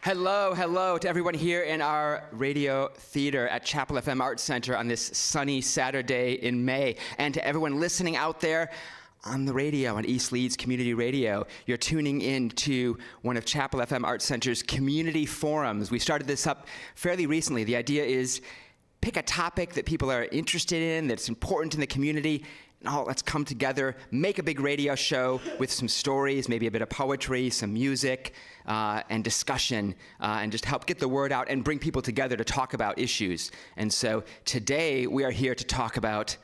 Hello to everyone here in our radio theater at Chapel FM Arts Center on this sunny Saturday in May, and to everyone listening out there on the radio, on East Leeds Community Radio. You're tuning in to one of Chapel FM Arts Center's community forums. We started this up fairly recently. The idea is pick a topic that people are interested in, that's important in the community, and let's come together, make a big radio show with some stories, maybe a bit of poetry, some music, and discussion, and just help get the word out and bring people together to talk about issues. And so today we are here to talk about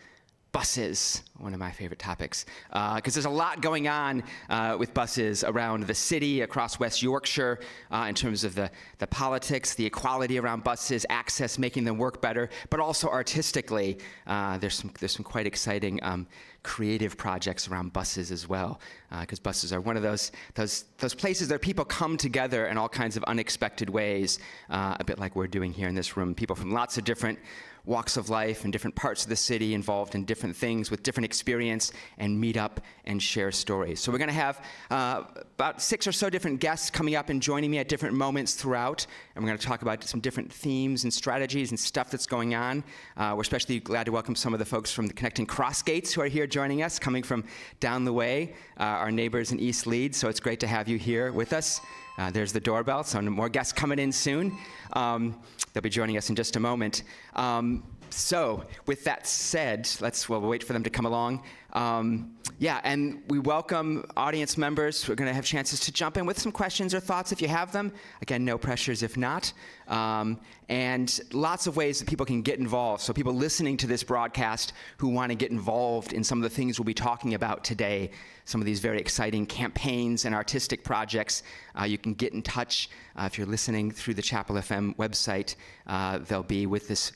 buses, one of my favorite topics, because there's a lot going on with buses around the city, across West Yorkshire, in terms of the politics, the equality around buses, access, making them work better, but also artistically, there's some quite exciting creative projects around buses as well, because buses are one of those places where people come together in all kinds of unexpected ways, a bit like we're doing here in this room. People from lots of different walks of life and different parts of the city involved in different things with different experience and meet up and share stories. So we're going to have about 6 or so different guests coming up and joining me at different moments throughout, and we're going to talk about some different themes and strategies and stuff that's going on. We're especially glad to welcome some of the folks from the Connecting Crossgates who are here joining us, coming from down the way, our neighbors in East Leeds, so it's great to have you here with us. There's the doorbell, so more guests coming in soon. They'll be joining us in just a moment. So with that said, we'll wait for them to come along. And we welcome audience members. We're going to have chances to jump in with some questions or thoughts if you have them. Again, no pressures if not. And lots of ways that people can get involved. So people listening to this broadcast who want to get involved in some of the things we'll be talking about today, some of these very exciting campaigns and artistic projects, you can get in touch. If you're listening through the Chapel FM website, they'll be with this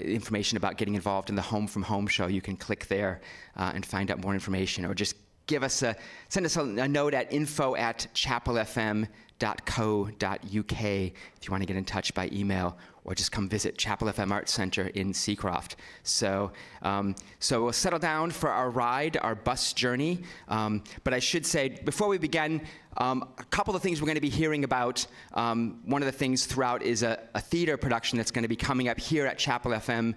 information about getting involved in the Home from Home show. You can click there and find out more information, or just send us a note at info@chapelfm.co.uk if you want to get in touch by email, or just come visit Chapel FM Arts Center in Seacroft. So we'll settle down for our ride, our bus journey. But I should say, before we begin, a couple of things we're going to be hearing about. One of the things throughout is a theater production that's going to be coming up here at Chapel FM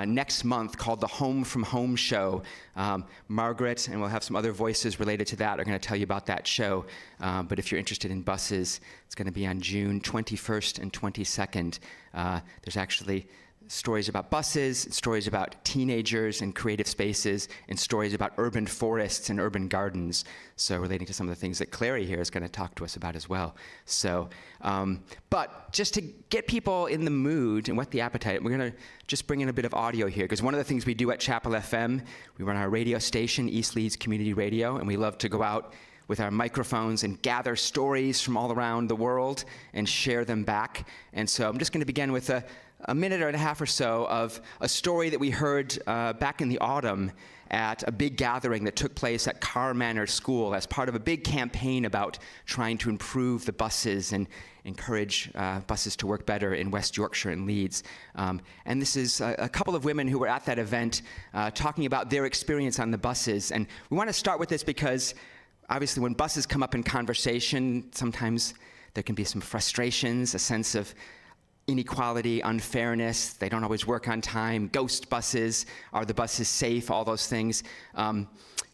next month called the Home from Home show. Margaret, and we'll have some other voices related to that, are going to tell you about that show. But if you're interested in buses, it's going to be on June 21st and 22nd. There's actually stories about buses, stories about teenagers and creative spaces, and stories about urban forests and urban gardens. So relating to some of the things that Clary here is going to talk to us about as well. So, but just to get people in the mood and whet the appetite, we're going to just bring in a bit of audio here, because one of the things we do at Chapel FM, we run our radio station, East Leeds Community Radio, and we love to go out with our microphones and gather stories from all around the world and share them back. And so I'm just going to begin with a minute and a half or so of a story that we heard back in the autumn at a big gathering that took place at Carr Manor School as part of a big campaign about trying to improve the buses and encourage buses to work better in West Yorkshire and Leeds. And this is a couple of women who were at that event talking about their experience on the buses. And we want to start with this because obviously when buses come up in conversation, sometimes there can be some frustrations, a sense of inequality, unfairness. They don't always work on time. Ghost buses. Are the buses safe? All those things.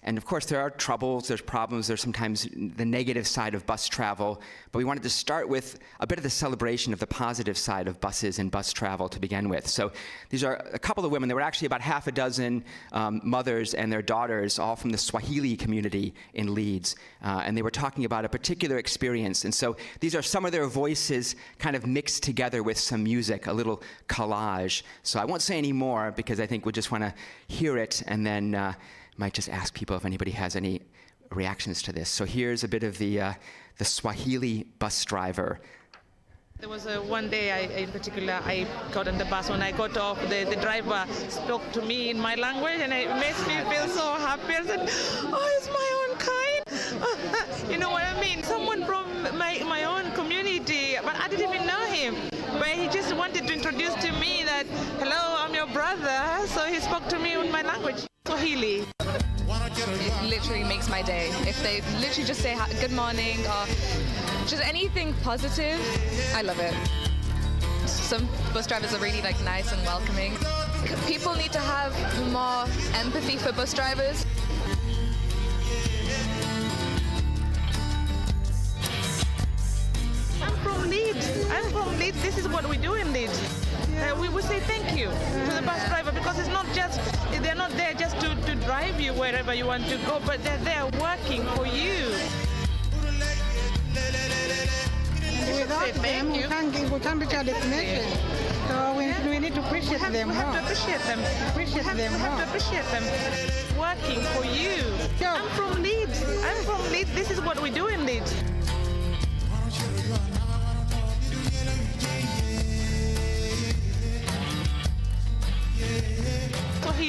And of course, there are troubles, there's problems, there's sometimes the negative side of bus travel. But we wanted to start with a bit of the celebration of the positive side of buses and bus travel to begin with. So these are a couple of women. There were actually about half a dozen mothers and their daughters, all from the Swahili community in Leeds. And they were talking about a particular experience. And so these are some of their voices kind of mixed together with some music, a little collage. So I won't say any more because I think we just want to hear it, and then might just ask people if anybody has any reactions to this. So here's a bit of the Swahili bus driver. There was one day, in particular, I got on the bus. When I got off, the driver spoke to me in my language, and it makes me feel so happy. I said, oh, it's my own kind. You know what I mean? Someone from my own community, but I didn't even know him. But he just wanted to introduce to me that, hello, I'm your brother. So he spoke to me in my language, Swahili. It literally makes my day. If they literally just say good morning or just anything positive, I love it. Some bus drivers are really nice and welcoming. People need to have more empathy for bus drivers. I'm from Leeds. This is what we do in Leeds. We say thank you to the bus driver because they're not there just to drive you wherever you want to go, but they're there working for you. Without them, we can't reach our destination. So we need to appreciate them more. We have to appreciate them. We have to appreciate them working for you. I'm from Leeds. This is what we do in Leeds.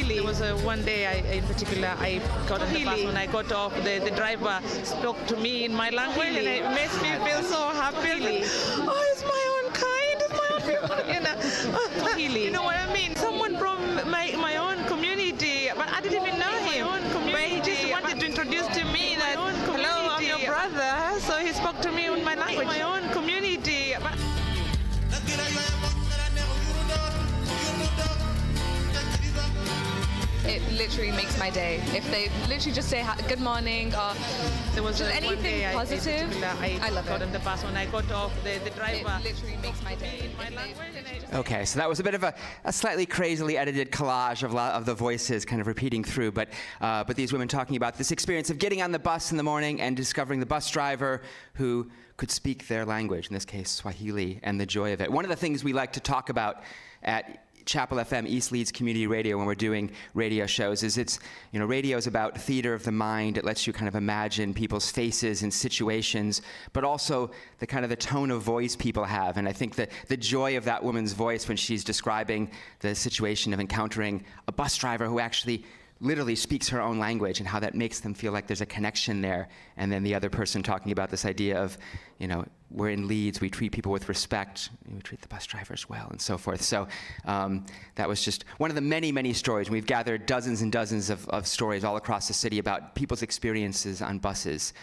There was one day in particular I got on the bus. When I got off, the driver spoke to me in my language and it makes me feel so happy. Oh, it's my own kind, it's my own people. You know what I mean? Someone from my own community, but I didn't even know him. But he just wanted to introduce to me that, hello, I'm your brother. So he spoke to me in my language, my own community. But it literally makes my day. If they literally just say good morning or there was just anything positive, I love got it. on the bus. When I got off, the driver It literally makes my day. in my language. Okay, so that was a bit of a slightly crazily edited collage of the voices kind of repeating through, but these women talking about this experience of getting on the bus in the morning and discovering the bus driver who could speak their language, in this case Swahili, and the joy of it. One of the things we like to talk about at Chapel FM, East Leeds Community Radio, when we're doing radio shows, is radio is about theater of the mind. It lets you kind of imagine people's faces and situations, but also the kind of the tone of voice people have. And I think that the joy of that woman's voice when she's describing the situation of encountering a bus driver who actually literally speaks her own language and how that makes them feel like there's a connection there. And then the other person talking about this idea of, we're in Leeds, we treat people with respect, we treat the bus drivers well, and so forth. So that was just one of the many, many stories. We've gathered dozens and dozens of stories all across the city about people's experiences on buses.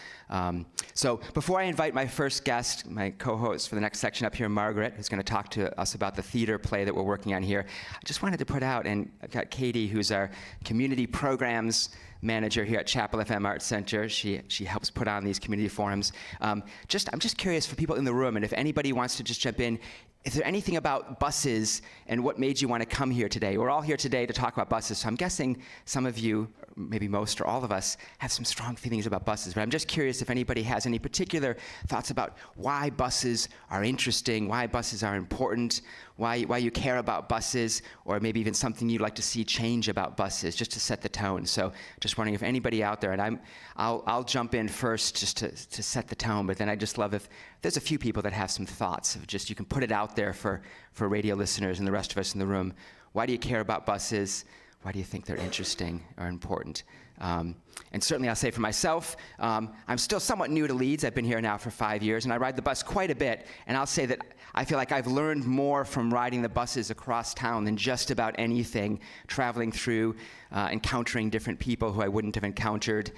So before I invite my first guest, my co-host for the next section up here, Margaret, who's going to talk to us about the theater play that we're working on here, I just wanted to put out, and I've got Katie, who's our community programs manager here at Chapel FM Arts Center. She helps put on these community forums. I'm just curious for people in the room, and if anybody wants to just jump in, is there anything about buses and what made you want to come here today? We're all here today to talk about buses, so I'm guessing some of you, maybe most or all of us, have some strong feelings about buses, but I'm just curious if anybody has any particular thoughts about why buses are interesting, why buses are important, why you care about buses, or maybe even something you'd like to see change about buses, just to set the tone. So just wondering if anybody out there, and I'll jump in first just to set the tone, but then I just love if there's a few people that have some thoughts of just, you can put it out there for radio listeners and the rest of us in the room. Why do you care about buses? Why do you think they're interesting or important? And certainly I'll say for myself, I'm still somewhat new to Leeds. I've been here now for 5 years, and I ride the bus quite a bit. And I'll say that I feel like I've learned more from riding the buses across town than just about anything, traveling through, encountering different people who I wouldn't have encountered,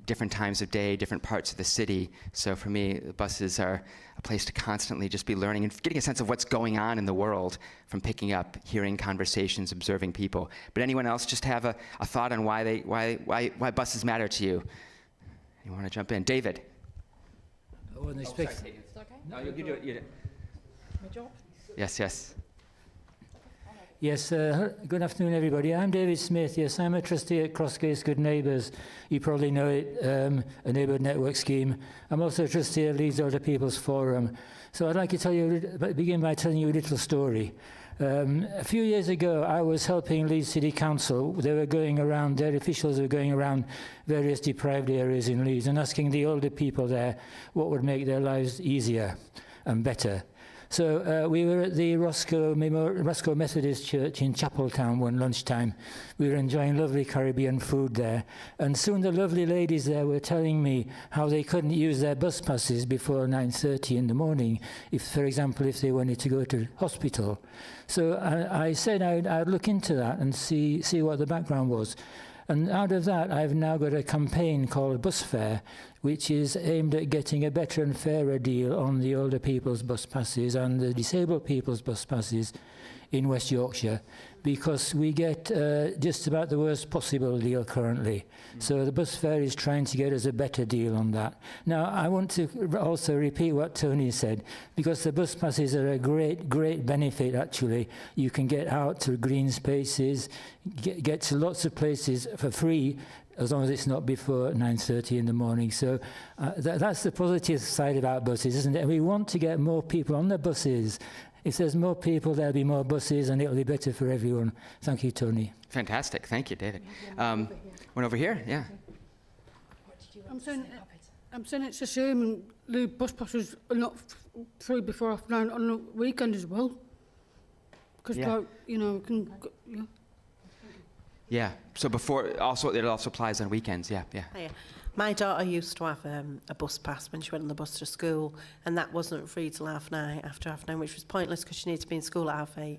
different times of day, different parts of the city. So for me, the buses are a place to constantly just be learning and getting a sense of what's going on in the world from picking up, hearing conversations, observing people. But anyone else just have a thought on why buses matter to you? You want to jump in? David? I wasn't expecting. No, you do it. You do it. My job? Yes. Yes, good afternoon, everybody. I'm David Smith. Yes, I'm a trustee at Crossgates Good Neighbours. You probably know it, a neighbourhood network scheme. I'm also a trustee at Leeds Older People's Forum. So I'd like to begin by telling you a little story. A few years ago, I was helping Leeds City Council. Their officials were going around various deprived areas in Leeds and asking the older people there what would make their lives easier and better. So we were at the Roscoe Methodist Church in Chapeltown one lunchtime. We were enjoying lovely Caribbean food there. And soon the lovely ladies there were telling me how they couldn't use their bus passes before 9:30 in the morning, for example, if they wanted to go to hospital. So I said I'd look into that and see what the background was. And out of that, I've now got a campaign called Bus Fare, which is aimed at getting a better and fairer deal on the older people's bus passes and the disabled people's bus passes in West Yorkshire, because we get just about the worst possible deal currently. So the Bus Fare is trying to get us a better deal on that. Now, I want to also repeat what Tony said, because the bus passes are a great benefit, actually. You can get out to green spaces, get to lots of places for free, as long as it's not before 9:30 in the morning. So that's the positive side about buses, isn't it? And we want to get more people on the buses. If there's more people, there'll be more buses, and it'll be better for everyone. Thank you, Tony. Fantastic. Thank you, David. One over here, yeah. I'm saying it's a shame and the bus passes are not free before 9:30 on the weekend as well. Because, you can... Yeah, so before, also, it also applies on weekends, yeah. Hiya. My daughter used to have a bus pass when she went on the bus to school, and that wasn't free till after 9, which was pointless because she needed to be in school at 8:30.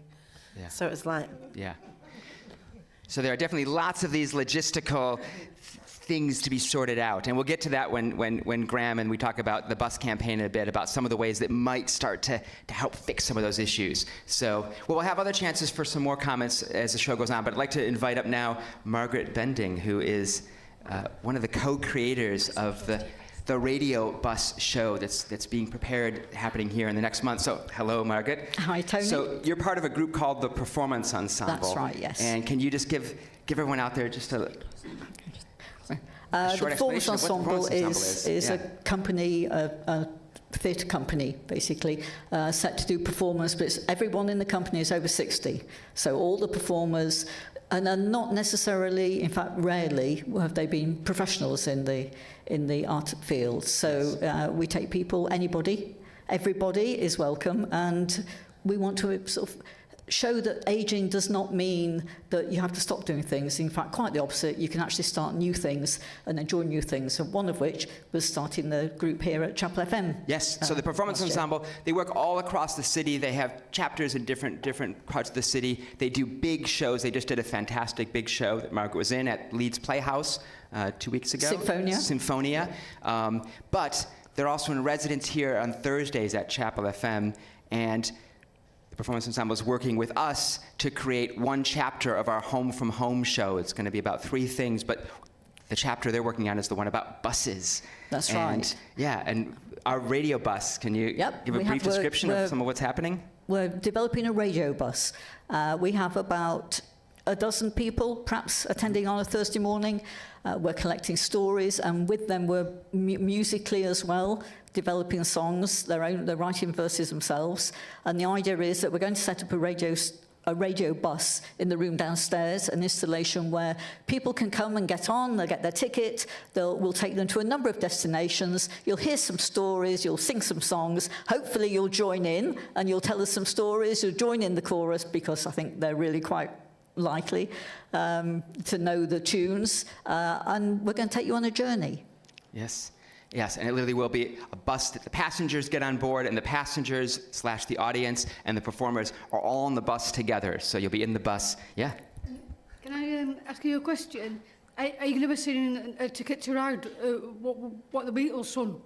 Yeah. So it was like... Yeah. So there are definitely lots of these logistical things to be sorted out, and we'll get to that when Graham and we talk about the bus campaign in a bit, about some of the ways that might start to help fix some of those issues. So we'll have other chances for some more comments as the show goes on, but I'd like to invite up now Margaret Bending, who is one of the co-creators of the radio bus show that's being prepared, happening here in the next month. So, hello, Margaret. Hi, Tony. So, you're part of a group called the Performance Ensemble. That's right, yes. And can you just give everyone out there just a short the Performance explanation of what the Ensemble Performance is a company, a theatre company, basically, set to do performance, but everyone in the company is over 60. So all the performers, and are not necessarily, in fact, rarely have they been professionals in the art field. So we take people, anybody, everybody is welcome, and we want to sort of show that ageing does not mean that you have to stop doing things. In fact, quite the opposite. You can actually start new things and enjoy new things. And one of which was starting the group here at Chapel FM. Yes, so the Performance Ensemble, they work all across the city. They have chapters in different parts of the city. They do big shows. They just did a fantastic big show that Margaret was in at Leeds Playhouse 2 weeks ago. Symphonia. But they're also in residence here on Thursdays at Chapel FM. And the Performance Ensemble is working with us to create one chapter of our Home from Home show. It's going to be about 3 things, but the chapter they're working on is the one about buses. That's right. Yeah, and our radio bus, can you give a brief description of some of what's happening? We're developing a radio bus. We have about a dozen people, perhaps, attending on a Thursday morning. We're collecting stories, and with them we're musically as well, developing songs. They're writing verses themselves. And the idea is that we're going to set up a radio bus in the room downstairs, an installation where people can come and get on, they'll get their ticket, we'll take them to a number of destinations, you'll hear some stories, you'll sing some songs, hopefully you'll join in and you'll tell us some stories, you'll join in the chorus, because I think they're really quite likely to know the tunes, and we're going to take you on a journey. Yes, and it literally will be a bus that the passengers get on board, and the passengers / the audience and the performers are all on the bus together. So you'll be in the bus. Yeah. Can I ask you a question? Are you going to be singing a Ticket to Ride, what the Beatles sung?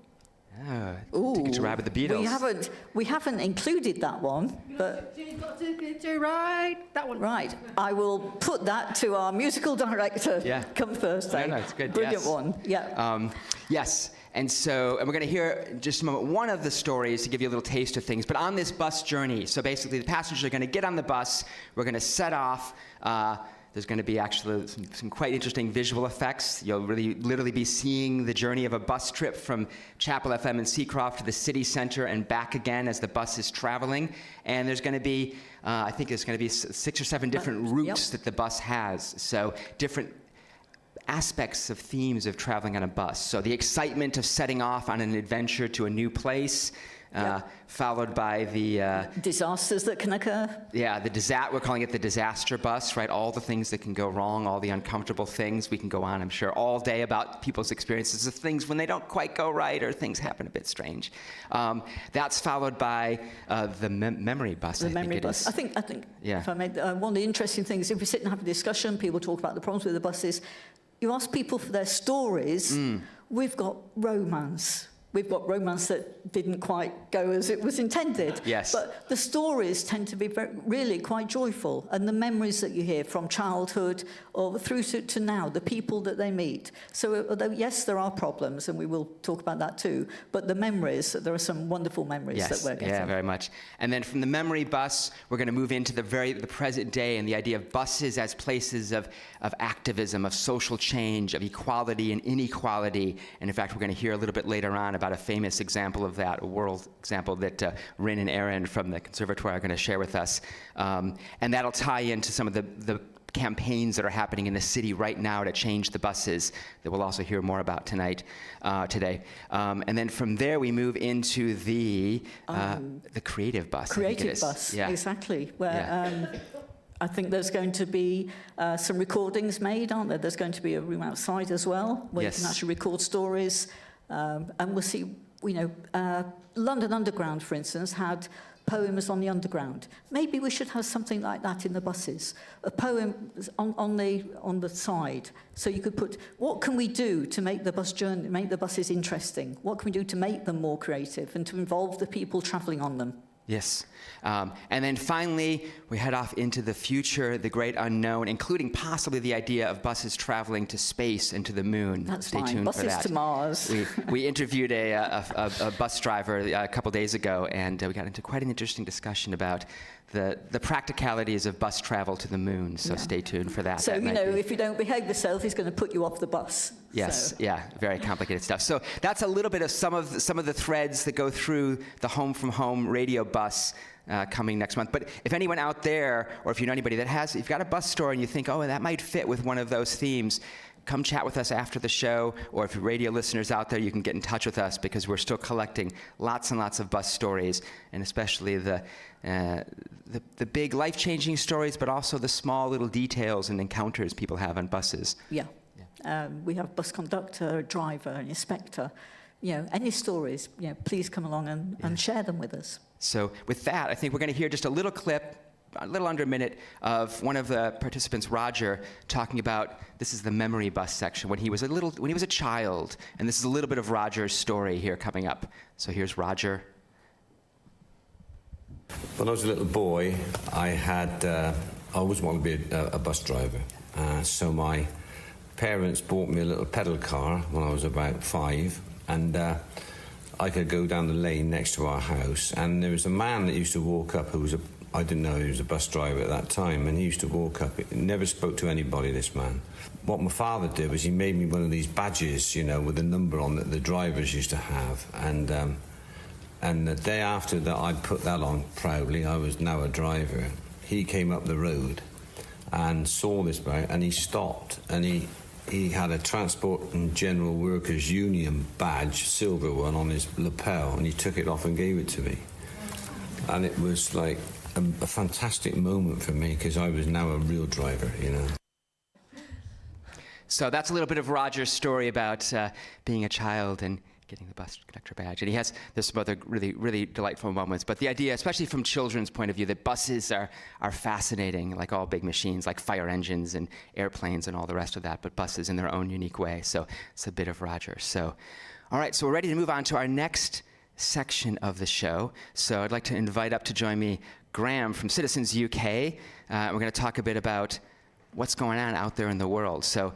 Ticket to Ride with the Beatles. We haven't included that one, but Ticket to Ride, that one. Right, I will put that to our musical director. Come Thursday. No, it's good. Brilliant one. Yeah. Yes. And we're going to hear in just a moment one of the stories to give you a little taste of things. But on this bus journey, so basically the passengers are going to get on the bus. We're going to set off. There's going to be actually some quite interesting visual effects. You'll really literally be seeing the journey of a bus trip from Chapel FM in Seacroft to the city center and back again as the bus is traveling. And there's going to be, I think there's going to be 6 or 7 different routes that the bus has. So different aspects of themes of traveling on a bus. So the excitement of setting off on an adventure to a new place, followed by the Disasters that can occur. we're calling it the disaster bus, right? All the things that can go wrong, all the uncomfortable things. We can go on, I'm sure, all day about people's experiences of things when they don't quite go right or things happen a bit strange. That's followed by the memory bus. The memory bus. I think. Yeah. If I may, one of the interesting things, if we sit and have a discussion, people talk about the problems with the buses. You ask people for their stories. We've got romance. We've got romance that didn't quite go as it was intended. Yes. But the stories tend to be really quite joyful. And the memories that you hear from childhood or through to now, the people that they meet. So although, yes, there are problems, and we will talk about that too, but the memories, there are some wonderful memories that we're getting. Yeah, very much. And then from the memory bus, we're going to move into the present day and the idea of buses as places of activism, of social change, of equality and inequality. And in fact, we're going to hear a little bit later on about a famous example of that, a world example that Rin and Aaron from the Conservatoire are going to share with us. And that'll tie into some of the campaigns that are happening in the city right now to change the buses that we'll also hear more about today. And then from there we move into the creative bus. Creative bus, yeah. Exactly. Where I think there's going to be some recordings made, aren't there? There's going to be a room outside as well, where you can actually record stories. And we'll see, London Underground, for instance, had poems on the underground. Maybe we should have something like that in the buses. A poem on the side. So you could put, what can we do to make the bus journey, make the buses interesting? What can we do to make them more creative and to involve the people travelling on them? Yes. And then finally, we head off into the future, the great unknown, including possibly the idea of buses traveling to space and to the moon. That's Stay fine. tuned Buses for that. to Mars. We interviewed a bus driver a couple days ago, and we got into quite an interesting discussion about the practicalities of bus travel to the moon. So stay tuned for that. So, that if you don't behave yourself, he's going to put you off the bus. Yes, So. yeah, very complicated stuff. So that's a little bit of some of the threads that go through the Home from Home radio bus coming next month. But if anyone out there, or if you know anybody that you've got a bus store and you think, oh, that might fit with one of those themes, come chat with us after the show, or if you're radio listeners out there, you can get in touch with us because we're still collecting lots and lots of bus stories, and especially the big life-changing stories, but also the small little details and encounters people have on buses. Yeah. We have bus conductor, driver, and inspector. Any stories, please come along and share them with us. So with that, I think we're going to hear just a little clip, a little under a minute, of one of the participants, Roger, talking about, this is the memory bus section, when he was a child, and this is a little bit of Roger's story here coming up. So here's Roger. When I was a little boy, I always wanted to be a bus driver. So my parents bought me a little pedal car when I was about 5, and I could go down the lane next to our house, and there was a man that used to walk up who was I didn't know he was a bus driver at that time, and he used to walk up. He never spoke to anybody, this man. What my father did was he made me one of these badges, with a number on that the drivers used to have, and the day after that I'd put that on proudly, I was now a driver. He came up the road and saw this guy, and he stopped, and he had a Transport and General Workers Union badge, silver one, on his lapel, and he took it off and gave it to me. And it was like a fantastic moment for me, because I was now a real driver, So that's a little bit of Roger's story about being a child and getting the bus conductor badge. And there's some other really, really delightful moments. But the idea, especially from children's point of view, that buses are fascinating, like all big machines, like fire engines and airplanes and all the rest of that, but buses in their own unique way. So it's a bit of Roger. So, all right, so we're ready to move on to our next section of the show. So I'd like to invite up to join me Graham from Citizens UK. We're going to talk a bit about what's going on out there in the world. So,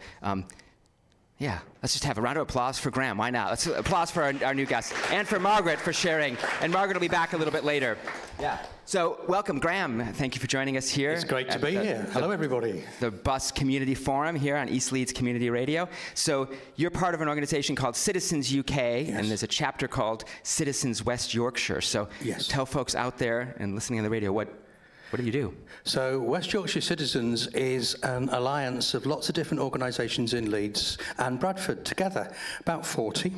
let's just have a round of applause for Graham. Why not? Let's applause for our new guest, and for Margaret for sharing. And Margaret will be back a little bit later. Yeah. So welcome, Graham. Thank you for joining us here. It's great to be here. Hello, everybody. The Bus Community Forum here on East Leeds Community Radio. So you're part of an organization called Citizens UK, and there's a chapter called Citizens West Yorkshire. So tell folks out there and listening on the radio What do you do? So West Yorkshire Citizens is an alliance of lots of different organisations in Leeds and Bradford together, about 40.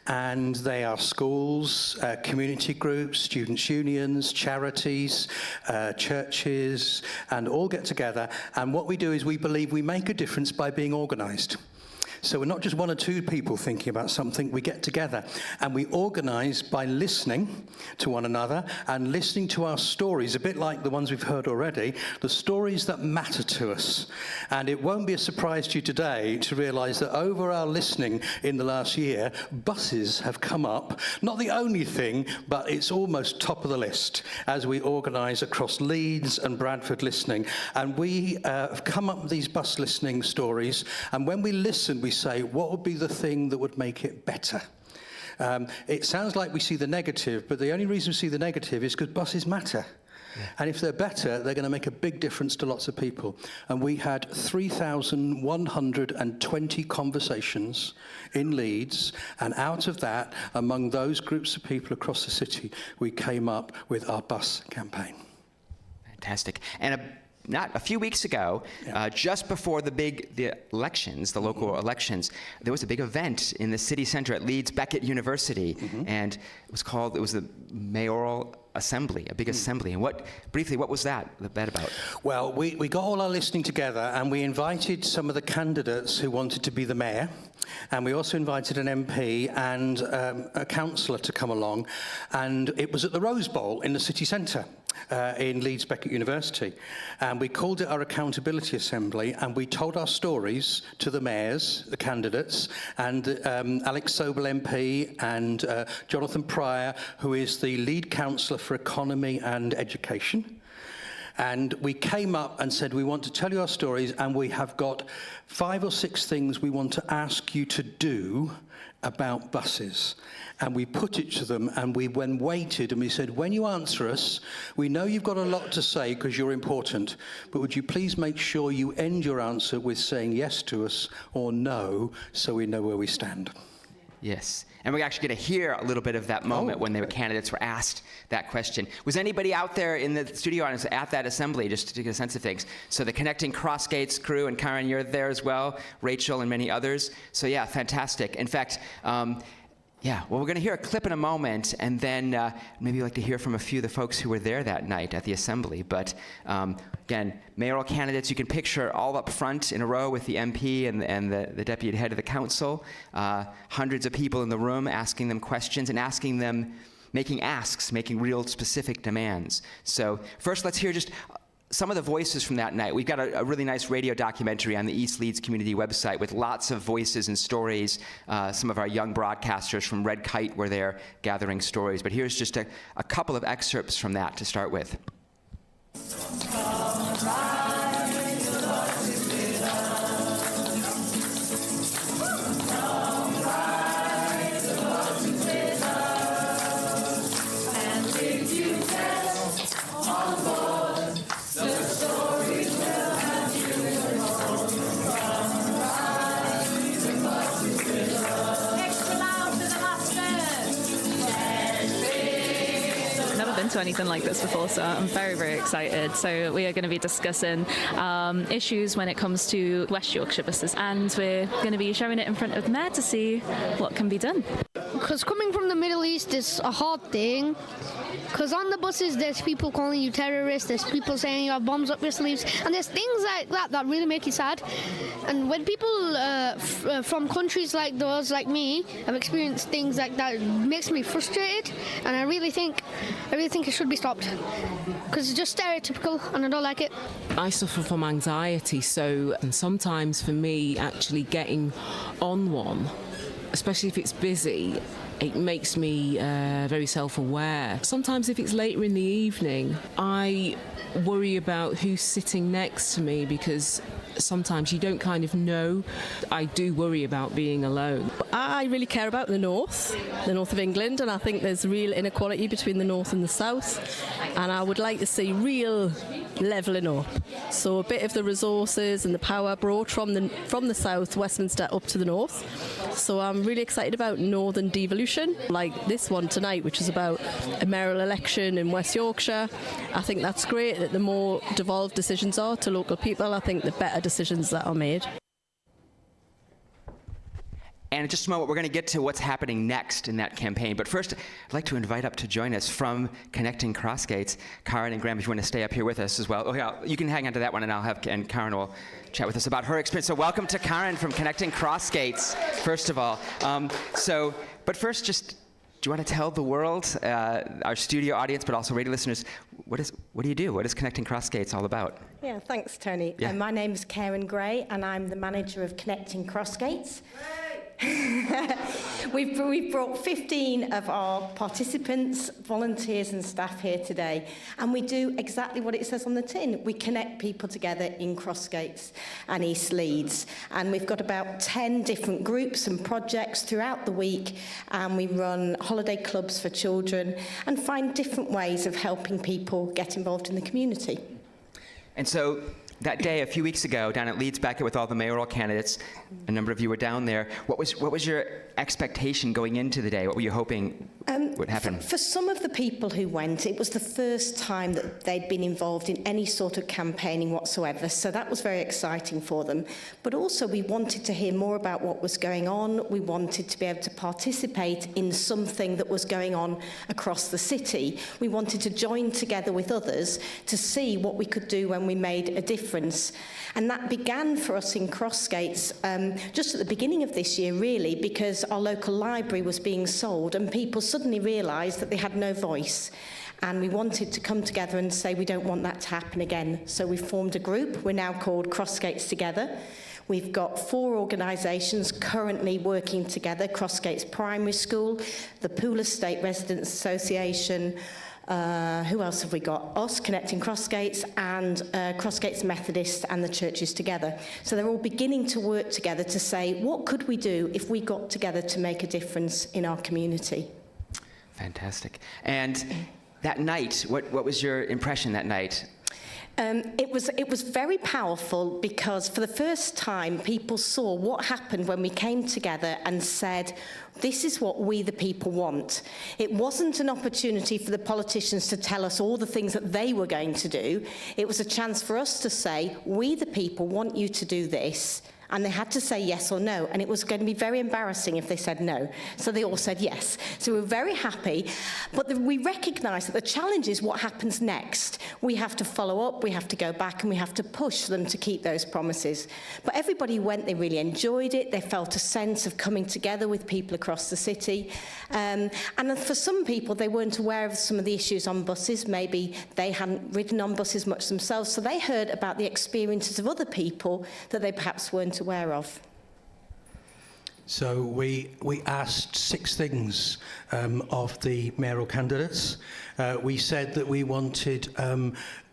And they are schools, community groups, students' unions, charities, churches, and all get together. And what we do is we believe we make a difference by being organised. So we're not just one or two people thinking about something, we get together and we organise by listening to one another and listening to our stories, a bit like the ones we've heard already, the stories that matter to us. And it won't be a surprise to you today to realise that over our listening in the last year, buses have come up, not the only thing, but it's almost top of the list as we organise across Leeds and Bradford listening. And we have come up with these bus listening stories, and when we listen, we say, what would be the thing that would make it better? It sounds like we see the negative, but the only reason we see the negative is because buses matter. Yeah. And if they're better, they're going to make a big difference to lots of people. And we had 3,120 conversations in Leeds, and out of that, among those groups of people across the city, we came up with our bus campaign. Fantastic. And not a few weeks ago, just before the elections, the local elections, there was a big event in the city centre at Leeds Beckett University, and it was the mayoral assembly, a big assembly. And what was that about? Well, we got all our listening together, and we invited some of the candidates who wanted to be the mayor, and we also invited an MP and a councillor to come along, and it was at the Rose Bowl in the city centre. In Leeds Beckett University, and we called it our accountability assembly, and we told our stories to the mayors, the candidates, and Alex Sobel MP and Jonathan Pryor, who is the lead councillor for economy and education. And we came up and said, we want to tell you our stories, and we have got 5 or 6 things we want to ask you to do about buses. And we put it to them, and we waited, and we said, when you answer us, we know you've got a lot to say because you're important, but would you please make sure you end your answer with saying yes to us or no, so we know where we stand. Yes. And we're actually going to hear a little bit of that moment when the candidates were asked that question. Was anybody out there in the studio audience at that assembly, just to get a sense of things? So the Connecting Crossgates crew, and Karen, you're there as well, Rachel and many others. So yeah, fantastic. In fact, well, we're going to hear a clip in a moment, and then maybe you'd like to hear from a few of the folks who were there that night at the assembly. But again, mayoral candidates, you can picture all up front in a row with the MP and the deputy head of the council, hundreds of people in the room asking them questions and asking them, making real specific demands. So first, let's hear just some of the voices from that night. We've got a really nice radio documentary on the East Leeds Community website with lots of voices and stories. Some of our young broadcasters from Red Kite were there gathering stories. But here's just a couple of excerpts from that to start with. To anything like this before, so I'm very, very excited. So we are going to be discussing issues when it comes to West Yorkshire buses, and we're going to be showing it in front of the mayor to see what can be done. Because coming from the Middle East is a hard thing, because on the buses there's people calling you terrorists, there's people saying you have bombs up your sleeves, and there's things like that really make you sad. And when people from countries like those, like me, have experienced things like that, it makes me frustrated, and I really think it should be stopped, because it's just stereotypical and I don't like it. I suffer from anxiety, so and sometimes for me actually getting on one, especially if it's busy, it makes me very self-aware. Sometimes if it's later in the evening, I worry about who's sitting next to me, because sometimes you don't kind of know. I do worry about being alone. I really care about the north of England, and I think there's real inequality between the north and the south, and I would like to see real levelling up. So a bit of the resources and the power brought from the south, Westminster, up to the north, So I'm really excited about Northern devolution, like this one tonight, which is about a mayoral election in West Yorkshire. I think that's great, that the more devolved decisions are to local people, I think the better decisions that are made. And in just a moment, we're going to get to what's happening next in that campaign. But first, I'd like to invite up to join us from Connecting Crossgates, Karen and Graham, if you want to stay up here with us as well. Oh, yeah, you can hang on to that one, and Karen will chat with us about her experience. So welcome to Karen from Connecting Crossgates, first of all. But first, just, do you want to tell the world, our studio audience, but also radio listeners, what do you do? What is Connecting Crossgates all about? Yeah, thanks, Tony. Yeah. My name is Karen Gray, and I'm the manager of Connecting Crossgates. We've brought 15 of our participants, volunteers and staff here today, and we do exactly what it says on the tin. We connect people together in Crossgates and East Leeds, and we've got about 10 different groups and projects throughout the week, and we run holiday clubs for children and find different ways of helping people get involved in the community. And so that day, a few weeks ago, down at Leeds Beckett with all the mayoral candidates, a number of you were down there. What was your expectation going into the day? What were you hoping would happen? For some of the people who went, it was the first time that they'd been involved in any sort of campaigning whatsoever, so that was very exciting for them. But also we wanted to hear more about what was going on. We wanted to be able to participate in something that was going on across the city. We wanted to join together with others to see what we could do when we made a difference. And that began for us in Crossgates just at the beginning of this year, really, because our local library was being sold and people suddenly realised that they had no voice. And we wanted to come together and say we don't want that to happen again. So we formed a group. We're now called Crossgates Together. We've got 4 organisations currently working together: Crossgates Primary School, the Pool Estate Residents Association, who else have we got? Us, Connecting Crossgates, and Crossgates Methodist and the churches together. So they're all beginning to work together to say, what could we do if we got together to make a difference in our community? Fantastic. And that night, what was your impression that night? It was very powerful because for the first time people saw what happened when we came together and said, this is what we the people want. It wasn't an opportunity for the politicians to tell us all the things that they were going to do. It was a chance for us to say, we the people want you to do this. And they had to say yes or no, and it was going to be very embarrassing if they said no. So they all said yes. So we were very happy, but we recognise that the challenge is what happens next. We have to follow up, we have to go back, and we have to push them to keep those promises. But everybody went, they really enjoyed it, they felt a sense of coming together with people across the city. And for some people, they weren't aware of some of the issues on buses. Maybe they hadn't ridden on buses much themselves, so they heard about the experiences of other people that they perhaps weren't aware of. So we asked 6 things of the mayoral candidates. We said that we wanted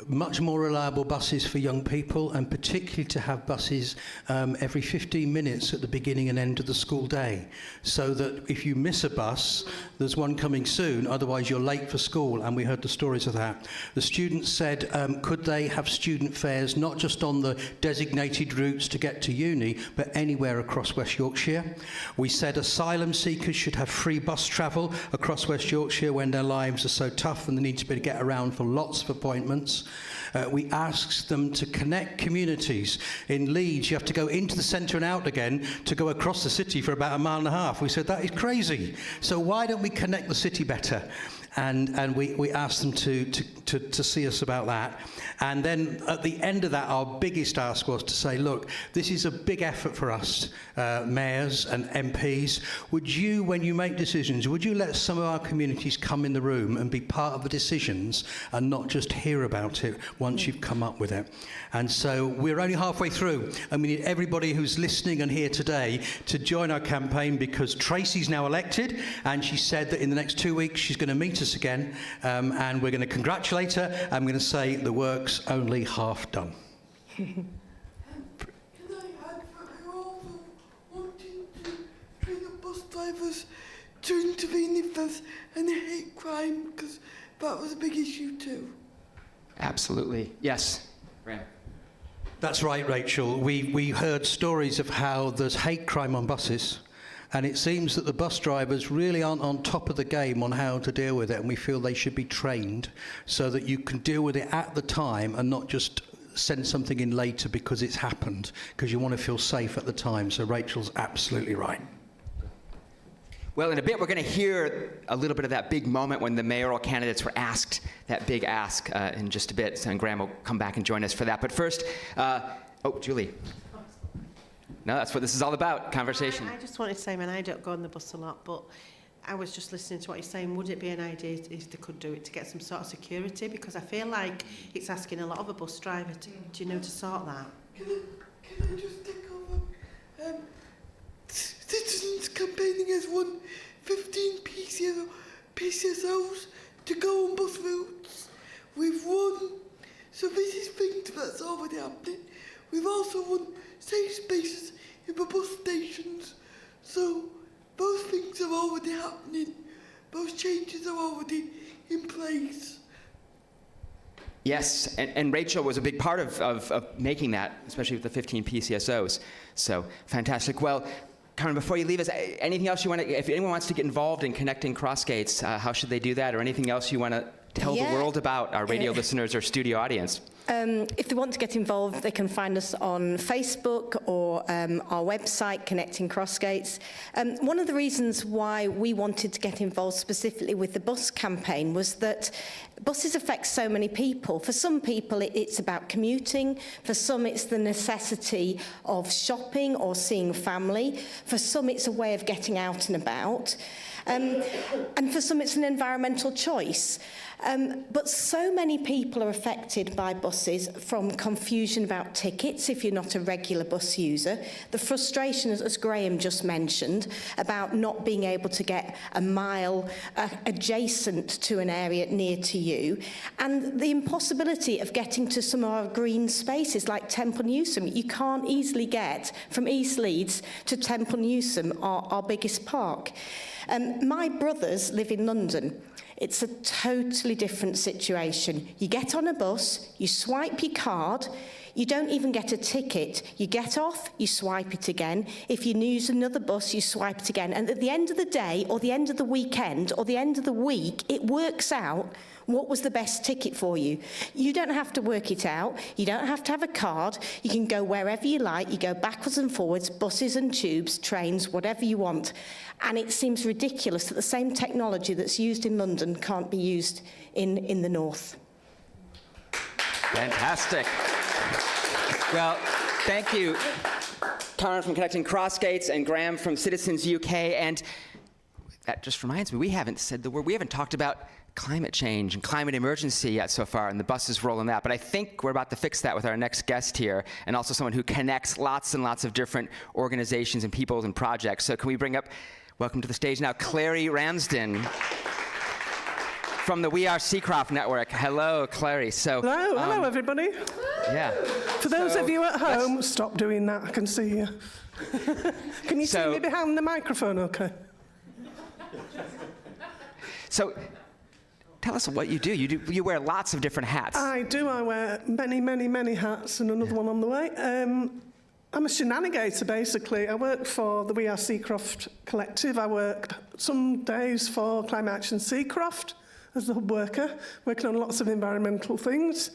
much more reliable buses for young people, and particularly to have buses every 15 minutes at the beginning and end of the school day, so that if you miss a bus, there's one coming soon, otherwise you're late for school, and we heard the stories of that. The students said, could they have student fares not just on the designated routes to get to uni, but anywhere across West Yorkshire. We said asylum seekers should have free bus travel across West Yorkshire when their lives are so tough and they need to be able to get around for lots of appointments. We asked them to connect communities. In Leeds, you have to go into the centre and out again to go across the city for about 1.5 miles. We said, that is crazy. So why don't we connect the city better? And we asked them to see us about that. And then at the end of that, our biggest ask was to say, look, this is a big effort for us, mayors and MPs. Would you, when you make decisions, would you let some of our communities come in the room and be part of the decisions and not just hear about it once you've come up with it? And so we're only halfway through, and we need everybody who's listening and here today to join our campaign, because Tracy's now elected, and she said that in the next 2 weeks she's going to meet us again, and we're going to congratulate her, and I'm going to say the work's only half done. Can I add that we're also wanting to train the bus drivers to intervene if there's any hate crime, because that was a big issue too. Absolutely. Yes. Graham. That's right, Rachel. We heard stories of how there's hate crime on buses, And it seems that the bus drivers really aren't on top of the game on how to deal with it, and we feel they should be trained so that you can deal with it at the time and not just send something in later because it's happened, because you want to feel safe at the time. So Rachel's absolutely right. Well, in a bit, we're going to hear a little bit of that big moment when the mayoral candidates were asked that big ask in just a bit. And Graham will come back and join us for that. But first, Julie. No, that's what this is all about, conversation. I just wanted to say, I don't go on the bus a lot, but I was just listening to what you're saying. Would it be an idea if they could do it to get some sort of security? Because I feel like it's asking a lot of a bus driver to sort that. Can I just take over? Citizens campaigning has won 15 PCSOs to go on bus routes. We've won, so this is things that's already happening. We've also won safe spaces in the bus stations. So those things are already happening. Those changes are already in place. Yes, and Rachel was a big part of making that, especially with the 15 PCSOs. So fantastic. Well, Karen, before you leave us, anything else you want to, if anyone wants to get involved in connecting Crossgates, how should they do that? Or anything else you want to tell the world about, our radio listeners or studio audience? If they want to get involved, they can find us on Facebook or our website, Connecting Crossgates. One of the reasons why we wanted to get involved specifically with the bus campaign was that buses affect so many people. For some people, it's about commuting. For some, it's the necessity of shopping or seeing family. For some, it's a way of getting out and about. And for some, it's an environmental choice. But so many people are affected by buses, from confusion about tickets if you're not a regular bus user, the frustration, as Graham just mentioned, about not being able to get a mile adjacent to an area near to you, and the impossibility of getting to some of our green spaces like Temple Newsam. You can't easily get from East Leeds to Temple Newsam, our biggest park. My brothers live in London. It's a totally different situation. You get on a bus, you swipe your card, you don't even get a ticket. You get off, you swipe it again. If you use another bus, you swipe it again. And at the end of the day, or the end of the weekend, or the end of the week, it works out what was the best ticket for you. You don't have to work it out. You don't have to have a card. You can go wherever you like. You go backwards and forwards, buses and tubes, trains, whatever you want. And it seems ridiculous that the same technology that's used in London can't be used in the north. Fantastic. Well, thank you, Karen from Connecting Crossgates and Graham from Citizens UK. And that just reminds me, we haven't said the word. We haven't talked about climate change and climate emergency yet so far, and the bus is rolling that. But I think we're about to fix that with our next guest here, and also someone who connects lots and lots of different organizations and people and projects. So can we bring up, welcome to the stage now, Clary Ramsden from the We Are Seacroft Network. Hello, Clary. So, hello, everybody. Yeah. For those of you at home, stop doing that. I can see you. Can you see me behind the microphone? Okay. So, tell us what you do. You wear lots of different hats. I do. I wear many, many, many hats, and another one on the way. I'm a shenanigator, basically. I work for the We Are Seacroft Collective. I work some days for Climate Action Seacroft as the hub worker, working on lots of environmental things.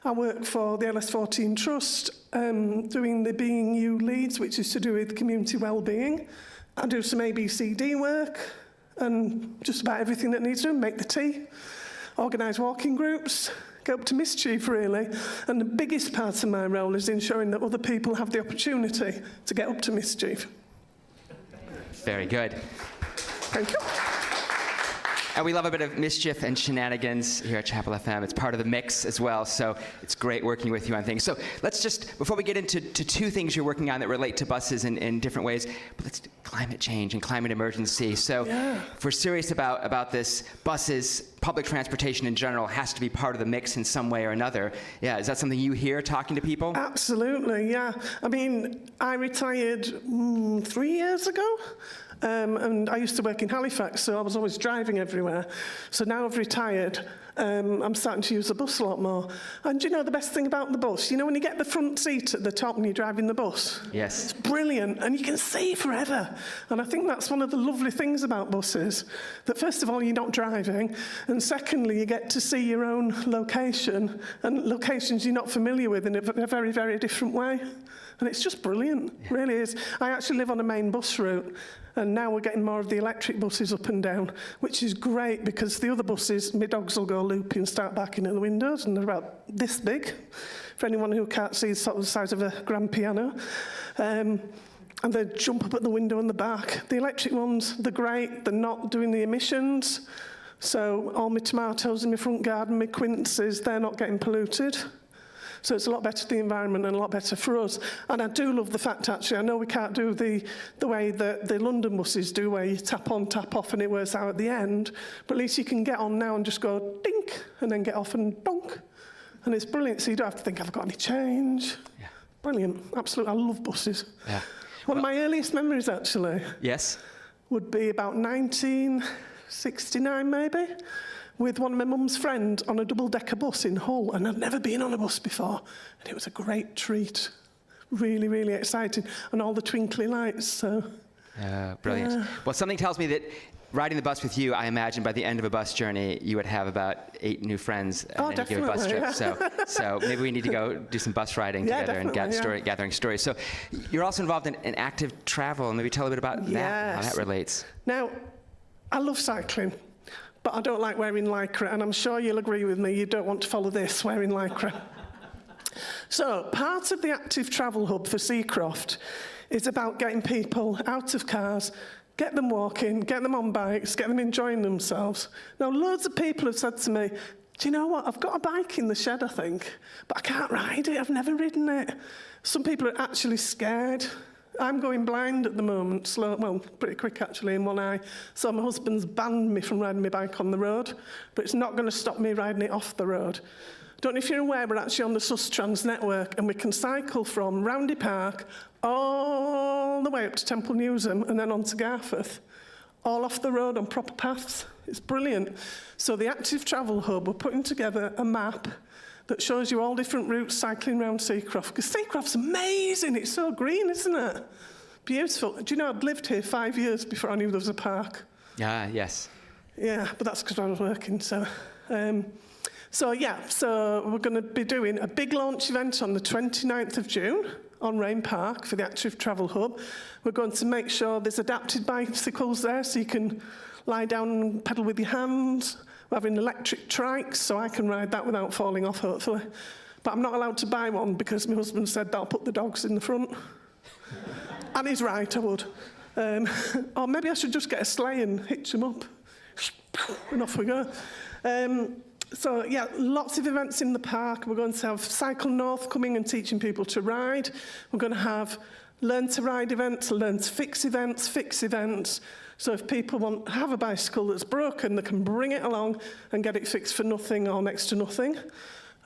I work for the LS14 Trust, doing the Being You Leads, which is to do with community wellbeing. I do some ABCD work and just about everything that needs doing, make the tea, organise walking groups, go up to Mischief, really. And the biggest part of my role is ensuring that other people have the opportunity to get up to Mischief. Very good. Thank you. And we love a bit of mischief and shenanigans here at Chapel FM. It's part of the mix as well, so it's great working with you on things. So let's just, before we get into two things you're working on that relate to buses in different ways, but let's do climate change and climate emergency. So if we're serious about this, buses, public transportation in general has to be part of the mix in some way or another. Yeah, is that something you hear talking to people? Absolutely, yeah. I mean, I retired 3 years ago. And I used to work in Halifax, so I was always driving everywhere. So now I've retired, I'm starting to use the bus a lot more. And you know the best thing about the bus? You know when you get the front seat at the top and you're driving the bus? Yes. It's brilliant, and you can see forever. And I think that's one of the lovely things about buses, that first of all, you're not driving, and secondly, you get to see your own location, and locations you're not familiar with in a very, very different way. And it's just brilliant, really is. I actually live on a main bus route, and now we're getting more of the electric buses up and down, which is great because the other buses, my dogs will go loopy and start backing at the windows, and they're about this big, for anyone who can't see, sort of the size of a grand piano. And they jump up at the window in the back. The electric ones, they're great, they're not doing the emissions, so all my tomatoes in my front garden, my quinces, they're not getting polluted. So it's a lot better for the environment and a lot better for us. And I do love the fact, actually, I know we can't do the way that the London buses do, where you tap on, tap off, and it wears out at the end. But at least you can get on now and just go dink, and then get off and donk. And it's brilliant, so you don't have to think, have I got any change? Yeah. Brilliant, absolutely. I love buses. Yeah. One of my earliest memories, actually, Yes. would be about 1969, maybe, with one of my mum's friends on a double-decker bus in Hull, and I'd never been on a bus before, and it was a great treat. Really, really exciting, and all the twinkly lights, so... Brilliant. Yeah. Well, something tells me that riding the bus with you, I imagine by the end of a bus journey, you would have about 8 new friends on any given bus trip. Yeah. So maybe we need to go do some bus riding together and gathering stories. So you're also involved in active travel, and maybe tell a bit about that, how that relates. Now, I love cycling, but I don't like wearing lycra, and I'm sure you'll agree with me, you don't want to follow this, wearing lycra. So, part of the active travel hub for Seacroft is about getting people out of cars, get them walking, get them on bikes, get them enjoying themselves. Now, loads of people have said to me, do you know what, I've got a bike in the shed, I think, but I can't ride it, I've never ridden it. Some people are actually scared. I'm going blind at the moment, pretty quick actually in one eye. So my husband's banned me from riding my bike on the road, but it's not going to stop me riding it off the road. Don't know if you're aware, we're actually on the Sustrans network, and we can cycle from Roundy Park all the way up to Temple Newsham and then on to Garforth, all off the road on proper paths. It's brilliant. So the Active Travel Hub, we're putting together a map that shows you all different routes cycling around Seacroft, because Seacroft's amazing, it's so green, isn't it? Beautiful. Do you know, I'd lived here 5 years before I knew there was a park. Yes. Yeah, but that's because I was working, so... So we're going to be doing a big launch event on the 29th of June on Rain Park for the Active Travel Hub. We're going to make sure there's adapted bicycles there so you can lie down and pedal with your hands. We're having electric trikes, so I can ride that without falling off, hopefully. But I'm not allowed to buy one because my husband said that I'll put the dogs in the front. And he's right, I would. Or maybe I should just get a sleigh and hitch them up. And off we go. So, lots of events in the park. We're going to have Cycle North coming and teaching people to ride. We're going to have Learn to Ride events, Learn to fix events. So if people have a bicycle that's broken, they can bring it along and get it fixed for nothing or next to nothing.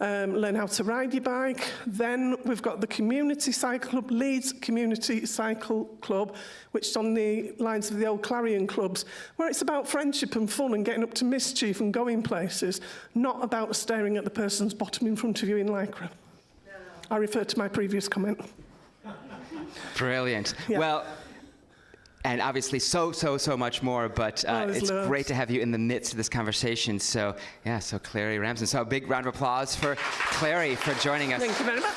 Learn how to ride your bike. Then we've got the Community Cycle Club, Leeds Community Cycle Club, which is on the lines of the old Clarion clubs, where it's about friendship and fun and getting up to mischief and going places, not about staring at the person's bottom in front of you in lycra. I refer to my previous comment. Brilliant. Yeah. Well, and obviously so much more, but it's great to have you in the midst of this conversation. So, so Clary Ramsden. So a big round of applause for Clary for joining us. Thank you very much.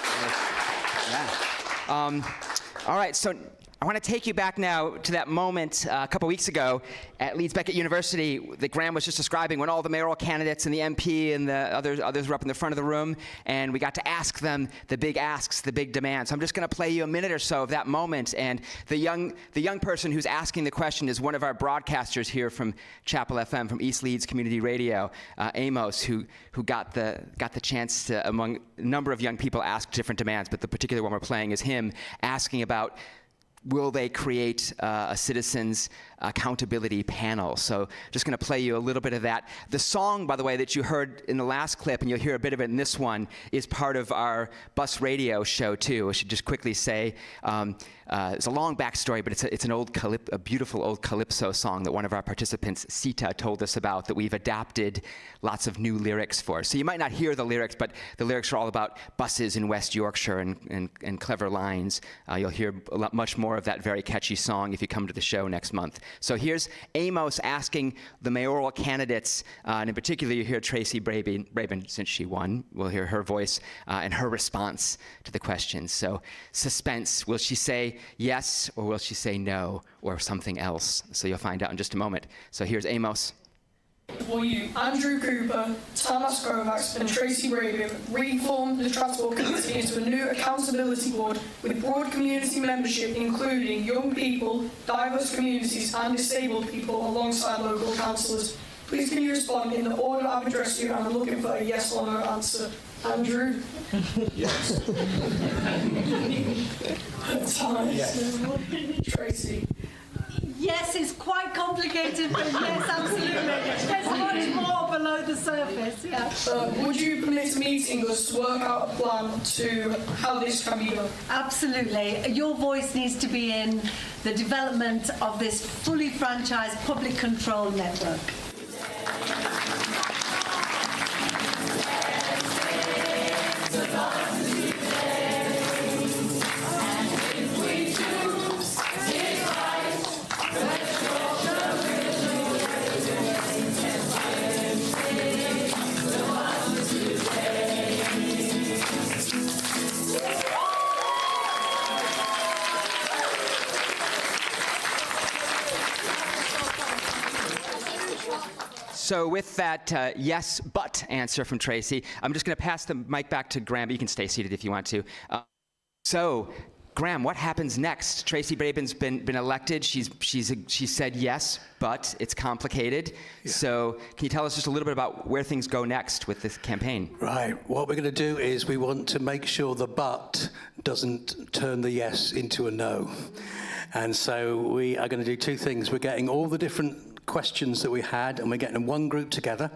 All right, so I want to take you back now to that moment a couple weeks ago at Leeds Beckett University that Graham was just describing, when all the mayoral candidates and the MP and the others were up in the front of the room, and we got to ask them the big asks, the big demands. So I'm just going to play you a minute or so of that moment, and the young person who's asking the question is one of our broadcasters here from Chapel FM, from East Leeds Community Radio, Amos, who got the chance to, among a number of young people, ask different demands, but the particular one we're playing is him asking about will they create a citizens accountability panel? So just going to play you a little bit of that. The song, by the way, that you heard in the last clip, and you'll hear a bit of it in this one, is part of our bus radio show too. I should just quickly say, it's a long backstory, but it's a beautiful old calypso song that one of our participants, Sita, told us about, that we've adapted lots of new lyrics for. So you might not hear the lyrics, but the lyrics are all about buses in West Yorkshire and clever lines. You'll hear much more of that very catchy song if you come to the show next month. So here's Amos asking the mayoral candidates, and in particular you hear Tracy Brabin, since she won. We'll hear her voice and her response to the questions. So suspense. Will she say yes, or will she say no, or something else? So you'll find out in just a moment. So here's Amos. Will you, Andrew Cooper, Tamas Kovacs and Tracy Brabin, reform the Transport Committee into a new accountability board with broad community membership, including young people, diverse communities and disabled people alongside local councillors? Please can you respond in the order I've addressed you, and I'm looking for a yes or no answer. Andrew? Yes. Tamas? Yes. Tracy? Yes, it's quite complicated, but yes, absolutely. There's much more below the surface, yeah. Would you permit meeting us to work out a plan to how this can be done? Absolutely. Your voice needs to be in the development of this fully franchised public control network. So with that yes, but answer from Tracy, I'm just going to pass the mic back to Graham. You can stay seated if you want to. So, Graham, what happens next? Tracy Brabin's been elected. She said yes, but it's complicated. Yeah. So can you tell us just a little bit about where things go next with this campaign? Right. What we're going to do is we want to make sure the but doesn't turn the yes into a no. And so we are going to do two things. We're getting all the different questions that we had, and we're getting in one group together,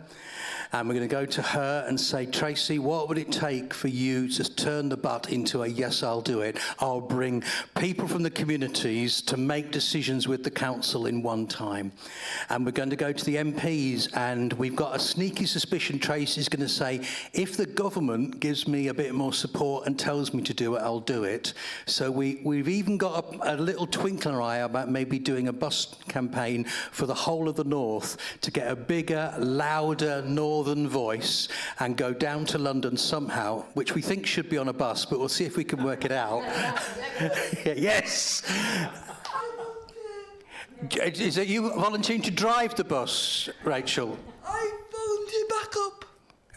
and we're going to go to her and say, Tracy, what would it take for you to turn the but into a yes, I'll do it? I'll bring people from the communities to make decisions with the council in one time. And we're going to go to the MPs, and we've got a sneaky suspicion Tracy's going to say, if the government gives me a bit more support and tells me to do it, I'll do it. So we've even got a little twinkle in our eye about maybe doing a bus campaign for the whole of the north to get a bigger, louder northern voice and go down to London somehow, which we think should be on a bus, but we'll see if we can work it out. Yes. Is it you volunteering to drive the bus, Rachel? I volunteer back up.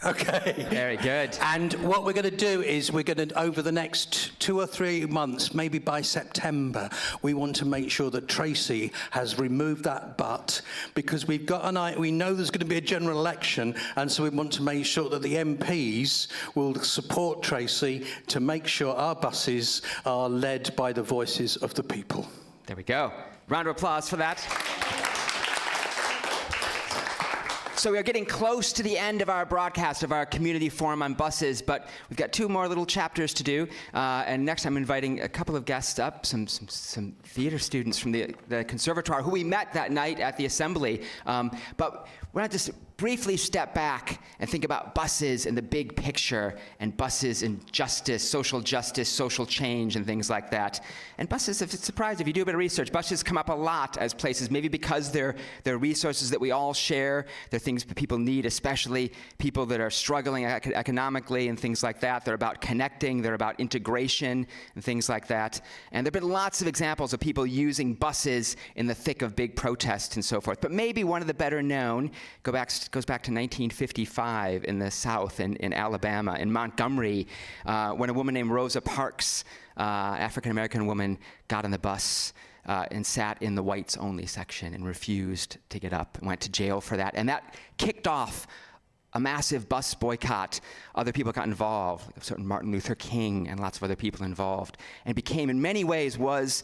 Okay. Very good. And what we're going to do is we're going to, over the next 2 or 3 months, maybe by September, we want to make sure that Tracy has removed that but, because we know there's going to be a general election, and so we want to make sure that the MPs will support Tracy to make sure our buses are led by the voices of the people. There we go. Round of applause for that. So we are getting close to the end of our broadcast of our community forum on buses, but we've got 2 more little chapters to do. And next I'm inviting a couple of guests up, some theater students from the conservatoire who we met that night at the assembly. But we're going to just briefly step back and think about buses and the big picture, and buses and justice, social change, and things like that. And buses, if it's surprised, if you do a bit of research, buses come up a lot as places, maybe because they're resources that we all share. They're things that people need, especially people that are struggling economically and things like that. They're about connecting, they're about integration and things like that. And there have been lots of examples of people using buses in the thick of big protests and so forth. But maybe one of the better known goes back to 1955 in the South, in Alabama, in Montgomery, when a woman named Rosa Parks, African-American woman, got on the bus and sat in the whites-only section and refused to get up and went to jail for that. And that kicked off a massive bus boycott. Other people got involved, like a certain Martin Luther King and lots of other people involved, and became, in many ways, was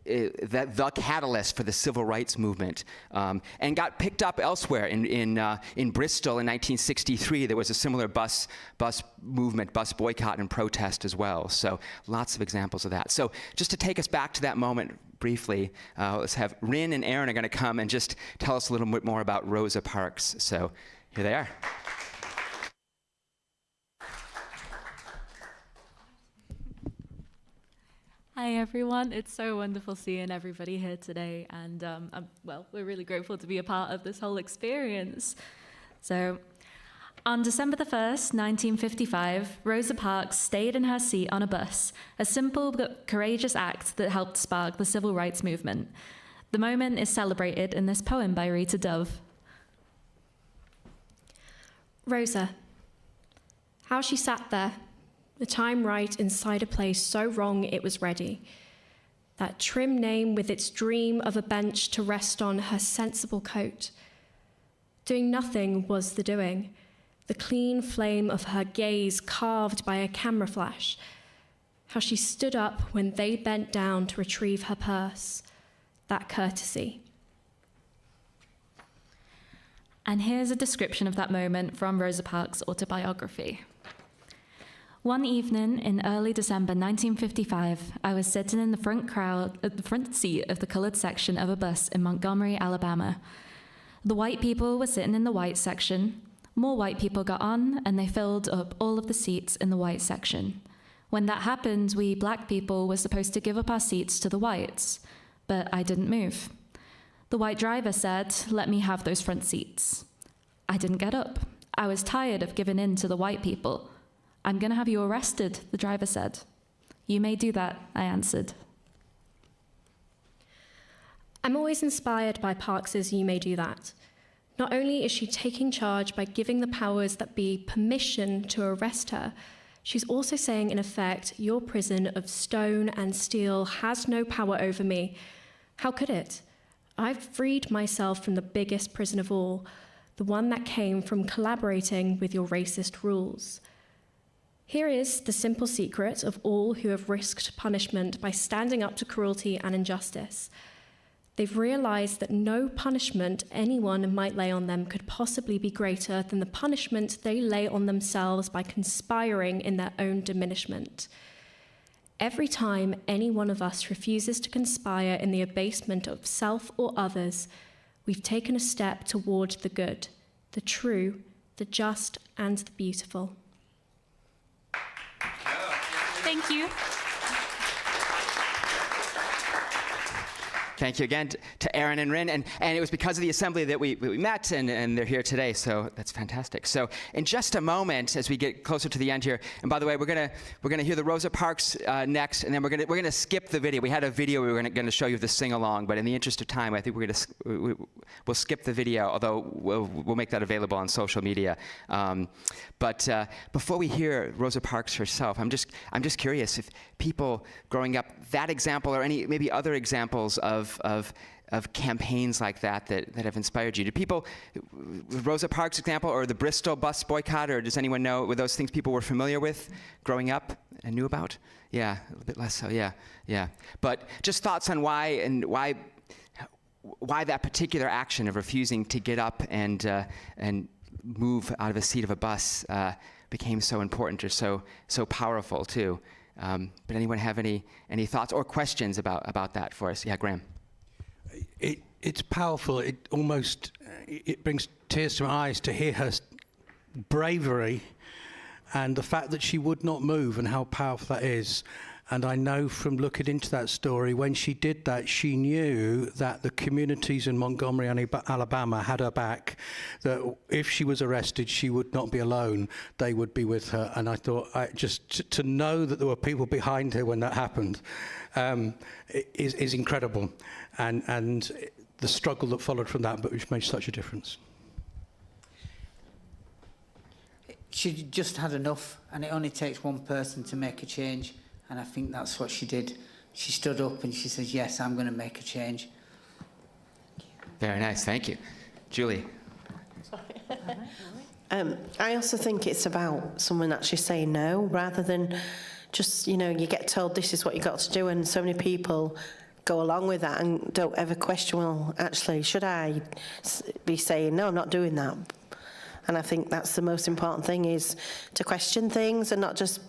the catalyst for the civil rights movement, and got picked up elsewhere. In Bristol in 1963, there was a similar bus movement, bus boycott and protest as well. So lots of examples of that. So just to take us back to that moment briefly, let's have Rin and Aaron are going to come and just tell us a little bit more about Rosa Parks. So here they are. Hi everyone, it's so wonderful seeing everybody here today, and we're really grateful to be a part of this whole experience. So, on December the 1st, 1955, Rosa Parks stayed in her seat on a bus, a simple but courageous act that helped spark the civil rights movement. The moment is celebrated in this poem by Rita Dove. Rosa, how she sat there, the time right inside a place so wrong it was ready. That trim name with its dream of a bench to rest on her sensible coat. Doing nothing was the doing, the clean flame of her gaze carved by a camera flash. How she stood up when they bent down to retrieve her purse. That courtesy. And here's a description of that moment from Rosa Parks' autobiography. One evening in early December 1955, I was sitting in the front seat of the colored section of a bus in Montgomery, Alabama. The white people were sitting in the white section. More white people got on, and they filled up all of the seats in the white section. When that happened, we black people were supposed to give up our seats to the whites, but I didn't move. The white driver said, "Let me have those front seats." I didn't get up. I was tired of giving in to the white people. "I'm going to have you arrested," the driver said. "You may do that," I answered. I'm always inspired by Parks's "You may do that." Not only is she taking charge by giving the powers that be permission to arrest her, she's also saying, in effect, your prison of stone and steel has no power over me. How could it? I've freed myself from the biggest prison of all, the one that came from collaborating with your racist rules. Here is the simple secret of all who have risked punishment by standing up to cruelty and injustice. They've realized that no punishment anyone might lay on them could possibly be greater than the punishment they lay on themselves by conspiring in their own diminishment. Every time any one of us refuses to conspire in the abasement of self or others, we've taken a step toward the good, the true, the just, and the beautiful. Thank you. Thank you again to Aaron and Rin, and it was because of the assembly that we met, and they're here today, so that's fantastic. So in just a moment, as we get closer to the end here, and by the way, we're gonna hear the Rosa Parks next, and then we're gonna skip the video. We had a video we were gonna show you the sing-along, but in the interest of time, I think we'll skip the video, although we'll make that available on social media. But before we hear Rosa Parks herself, I'm just curious if people growing up, that example or any maybe other examples of campaigns like that have inspired you. Do people, Rosa Parks' example, or the Bristol bus boycott, or does anyone know, were those things people were familiar with growing up and knew about? Yeah, a little bit less so, yeah. But just thoughts on why that particular action of refusing to get up and move out of a seat of a bus became so important or so powerful too. But anyone have any thoughts or questions about that for us? Yeah, Graham. It's powerful. It almost it brings tears to my eyes to hear her bravery and the fact that she would not move and how powerful that is. And I know from looking into that story, when she did that, she knew that the communities in Montgomery and Alabama had her back, that if she was arrested, she would not be alone. They would be with her. And I thought, just to know that there were people behind her when that happened is incredible. And the struggle that followed from that, but which made such a difference. She just had enough, and it only takes one person to make a change. And I think that's what she did. She stood up and she says, yes, I'm going to make a change. Very nice, thank you. Julie. I also think it's about someone actually saying no, rather than just, you get told this is what you got to do, and so many people go along with that and don't ever question, well, actually, should I be saying, no, I'm not doing that? And I think that's the most important thing, is to question things and not just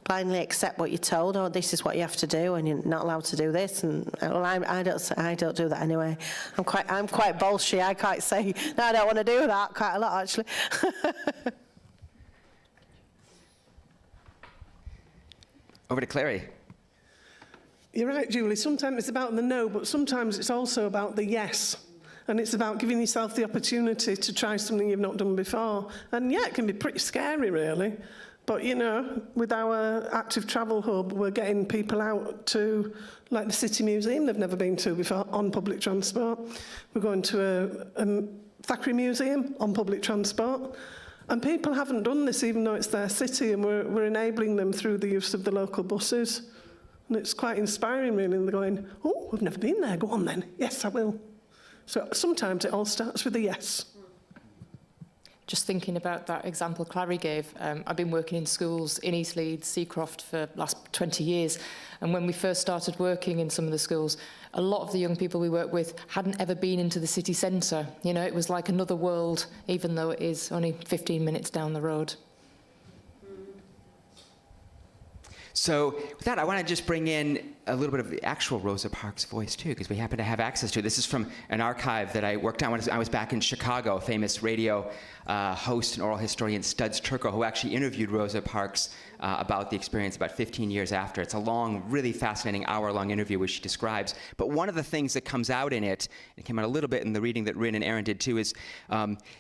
blindly accept what you're told. Oh, this is what you have to do, and you're not allowed to do this. And well, I don't do that anyway. I'm quite bolshy. I quite say, no, I don't want to do that quite a lot, actually. Over to Clary. You're right, Julie. Sometimes it's about the no, but sometimes it's also about the yes. And it's about giving yourself the opportunity to try something you've not done before. And yeah, it can be pretty scary, really. But, with our active travel hub, we're getting people out to, like, the City Museum they've never been to before on public transport. We're going to a Thackeray Museum on public transport. And people haven't done this, even though it's their city, and we're enabling them through the use of the local buses. And it's quite inspiring, really. And they're going, oh, we've never been there. Go on, then. Yes, I will. So sometimes it all starts with a yes. Just thinking about that example Clary gave, I've been working in schools in East Leeds, Seacroft, for the last 20 years. And when we first started working in some of the schools, a lot of the young people we worked with hadn't ever been into the city centre. It was like another world, even though it is only 15 minutes down the road. So with that, I want to just bring in a little bit of the actual Rosa Parks voice, too, because we happen to have access to it. This is from an archive that I worked on when I was back in Chicago, famous radio host and oral historian Studs Terkel, who actually interviewed Rosa Parks about the experience about 15 years after. It's a long, really fascinating hour-long interview which she describes. But one of the things that comes out in it, and it came out a little bit in the reading that Rin and Aaron did too, is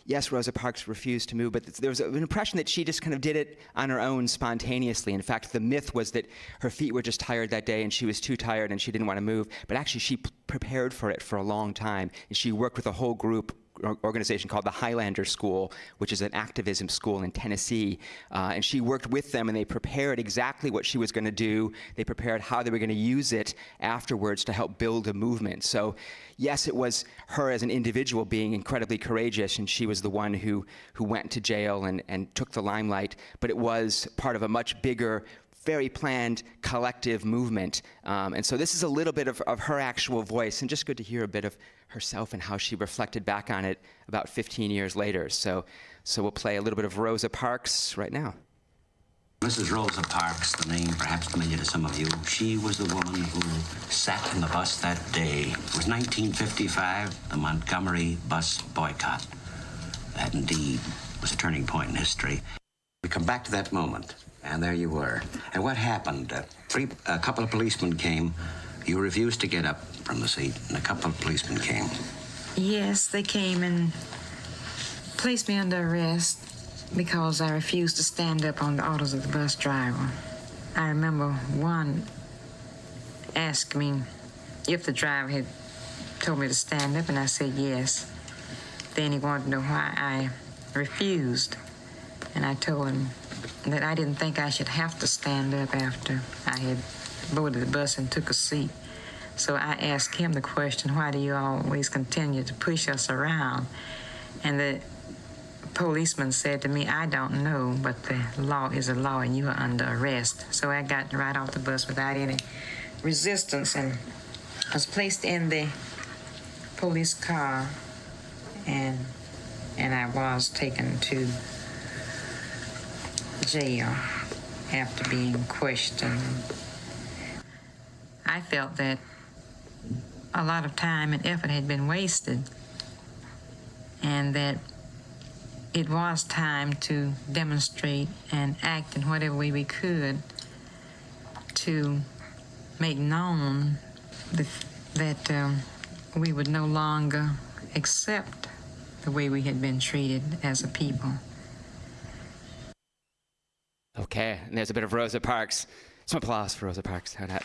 yes, Rosa Parks refused to move, but there was an impression that she just kind of did it on her own spontaneously. In fact, the myth was that her feet were just tired that day and she was too tired and she didn't want to move. But actually, she prepared for it for a long time, and she worked with a whole group organization called the Highlander School, which is an activism school in Tennessee. And she worked with them, and they prepared exactly what she was going to do. They prepared how they were going to use it afterwards to help build a movement. So yes, it was her as an individual being incredibly courageous, and she was the one who went to jail and took the limelight, but it was part of a much bigger, very planned collective movement. And so this is a little bit of her actual voice, and just good to hear a bit of herself and how she reflected back on it about 15 years later. So we'll play a little bit of Rosa Parks right now. Mrs. Rosa Parks, the name perhaps familiar to some of you, she was the woman who sat in the bus that day. It was 1955, the Montgomery bus boycott. That indeed was a turning point in history. We come back to that moment, and there you were. And what happened? A couple of policemen came. You refused to get up from the seat, and a couple of policemen came. Yes, they came and placed me under arrest because I refused to stand up on the orders of the bus driver. I remember one asked me if the driver had told me to stand up, and I said yes. Then he wanted to know why I refused, and I told him that I didn't think I should have to stand up after I had boarded the bus and took a seat. So I asked him the question, why do you always continue to push us around? And the policeman said to me, I don't know, but the law is a law and you are under arrest. So I got right off the bus without any resistance and was placed in the police car, and I was taken to jail after being questioned. I felt that a lot of time and effort had been wasted, and that it was time to demonstrate and act in whatever way we could to make known that we would no longer accept the way we had been treated as a people. Okay, and there's a bit of Rosa Parks. Some applause for Rosa Parks. How that?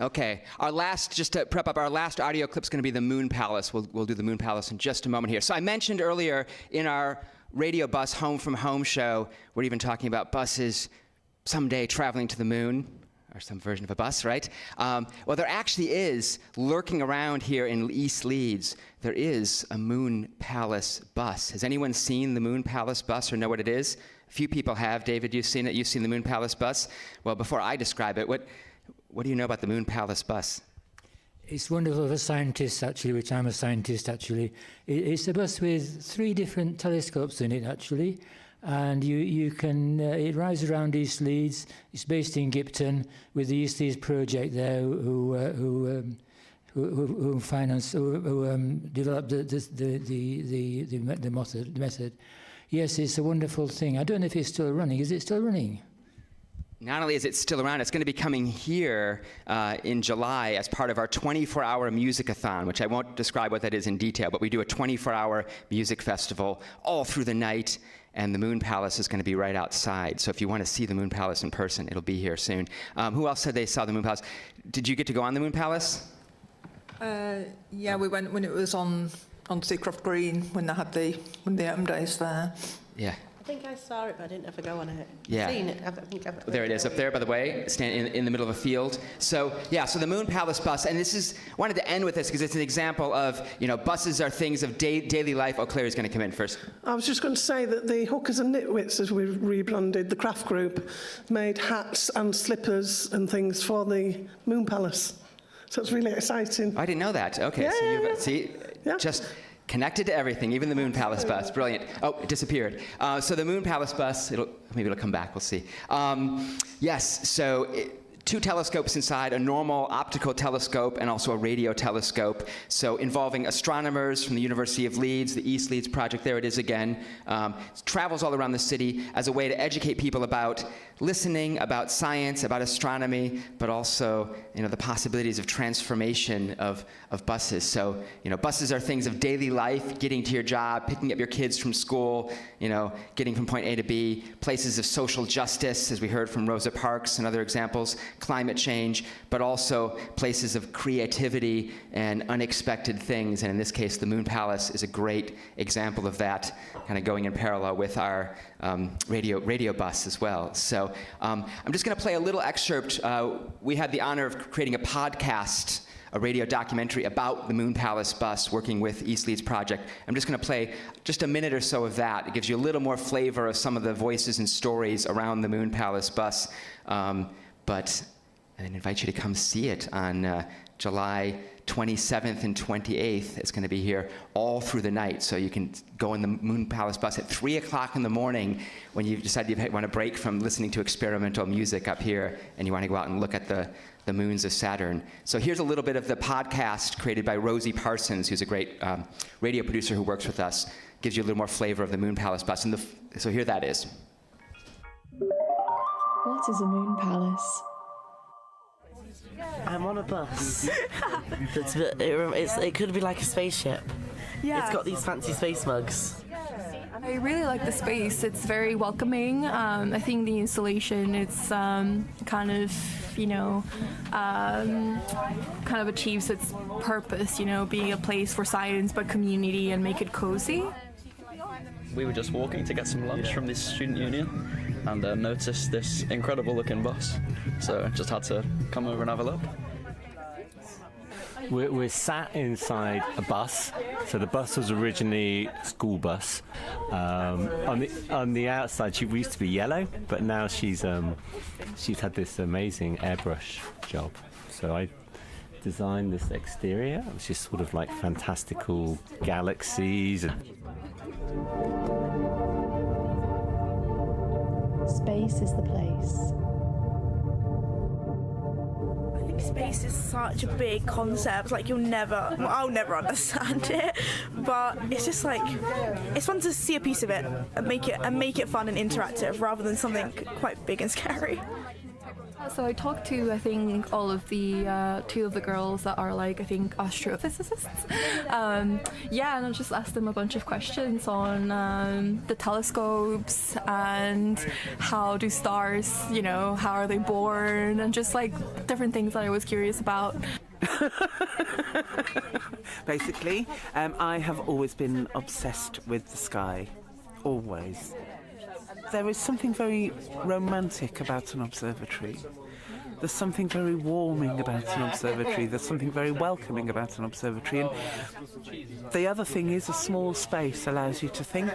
Okay, just to prep up, our last audio clip's going to be the Moon Palace. We'll do the Moon Palace in just a moment here. So I mentioned earlier in our radio bus Home from Home show, we're even talking about buses someday traveling to the moon. or some version of a bus, right? Well, there actually is, lurking around here in East Leeds, there is a Moon Palace bus. Has anyone seen the Moon Palace bus or know what it is? A few people have. David, you've seen it? You've seen the Moon Palace bus? Well, before I describe it, what do you know about the Moon Palace bus? It's wonderful for scientists, actually, which I'm a scientist, actually. It's a bus with 3 different telescopes in it, actually. And you can, it rides around East Leeds. It's based in Gipton with the East Leeds project there who developed the method. Yes, it's a wonderful thing. I don't know if it's still running. Is it still running? Not only is it still around, it's going to be coming here in July as part of our 24-hour music-a-thon, which I won't describe what that is in detail, but we do a 24-hour music festival all through the night, and the Moon Palace is going to be right outside. So if you want to see the Moon Palace in person, it'll be here soon. Who else said they saw the Moon Palace? Did you get to go on the Moon Palace? Yeah, we went when it was on Seacroft Green, when they had the autumn days there. Yeah. I think I saw it, but I didn't ever go on it. Yeah. Seen it. I think I've There it is, up there, by the way, standing in the middle of a field. So, yeah, so the Moon Palace bus, and this is, I wanted to end with this because it's an example of, buses are things of daily life. Oh, Clary's going to come in first. I was just going to say that the Hookers and Nitwits, as we've rebranded, the craft group, made hats and slippers and things for the Moon Palace. So it's really exciting. I didn't know that. Okay, Yeah, so yeah, yeah. see, just connected to everything, even the Moon Palace bus. Brilliant. Oh, it disappeared. So the Moon Palace bus, maybe it'll come back, we'll see. Yes, so 2 telescopes inside, a normal optical telescope and also a radio telescope. So involving astronomers from the University of Leeds, the East Leeds project, there it is again. Travels all around the city as a way to educate people about listening, about science, about astronomy, but also, the possibilities of transformation of buses. So, buses are things of daily life, getting to your job, picking up your kids from school, getting from point A to B, places of social justice, as we heard from Rosa Parks and other examples, climate change, but also places of creativity and unexpected things. And in this case, the Moon Palace is a great example of that, kind of going in parallel with our radio bus as well. So I'm just going to play a little excerpt. We had the honor of creating a podcast, a radio documentary about the Moon Palace bus, working with East Leeds Project. I'm just going to play just a minute or so of that. It gives you a little more flavor of some of the voices and stories around the Moon Palace bus. But I invite you to come see it on July 27th and 28th. It's going to be here all through the night. So you can go in the Moon Palace bus at 3 o'clock in the morning when you've decided you want to break from listening to experimental music up here and you want to go out and look at the moons of Saturn. So here's a little bit of the podcast created by Rosie Parsons, who's a great radio producer who works with us. Gives you a little more flavor of the Moon Palace bus. And so here that is. What is a Moon Palace? I'm on a bus. It could be like a spaceship. Yeah. It's got these fancy space mugs. I really like the space. It's very welcoming. I think the installation, it's kind of achieves its purpose, being a place for science but community and make it cozy. We were just walking to get some lunch from this student union and noticed this incredible looking bus. So just had to come over and have a look. We're sat inside a bus. So the bus was originally a school bus. On the outside, she used to be yellow, but now she's had this amazing airbrush job. So I designed this exterior, which is sort of like fantastical galaxies. Space is the place. I think space is such a big concept. Like I'll never understand it. But it's just like it's fun to see a piece of it and make it fun and interactive rather than something quite big and scary. So I talked to, I think, all of the 2 of the girls that are astrophysicists. And I just asked them a bunch of questions on the telescopes and how do stars, how are they born, and just different things that I was curious about. Basically, I have always been obsessed with the sky, always. There is something very romantic about an observatory. There's something very warming about an observatory. There's something very welcoming about an observatory. And the other thing is a small space allows you to think.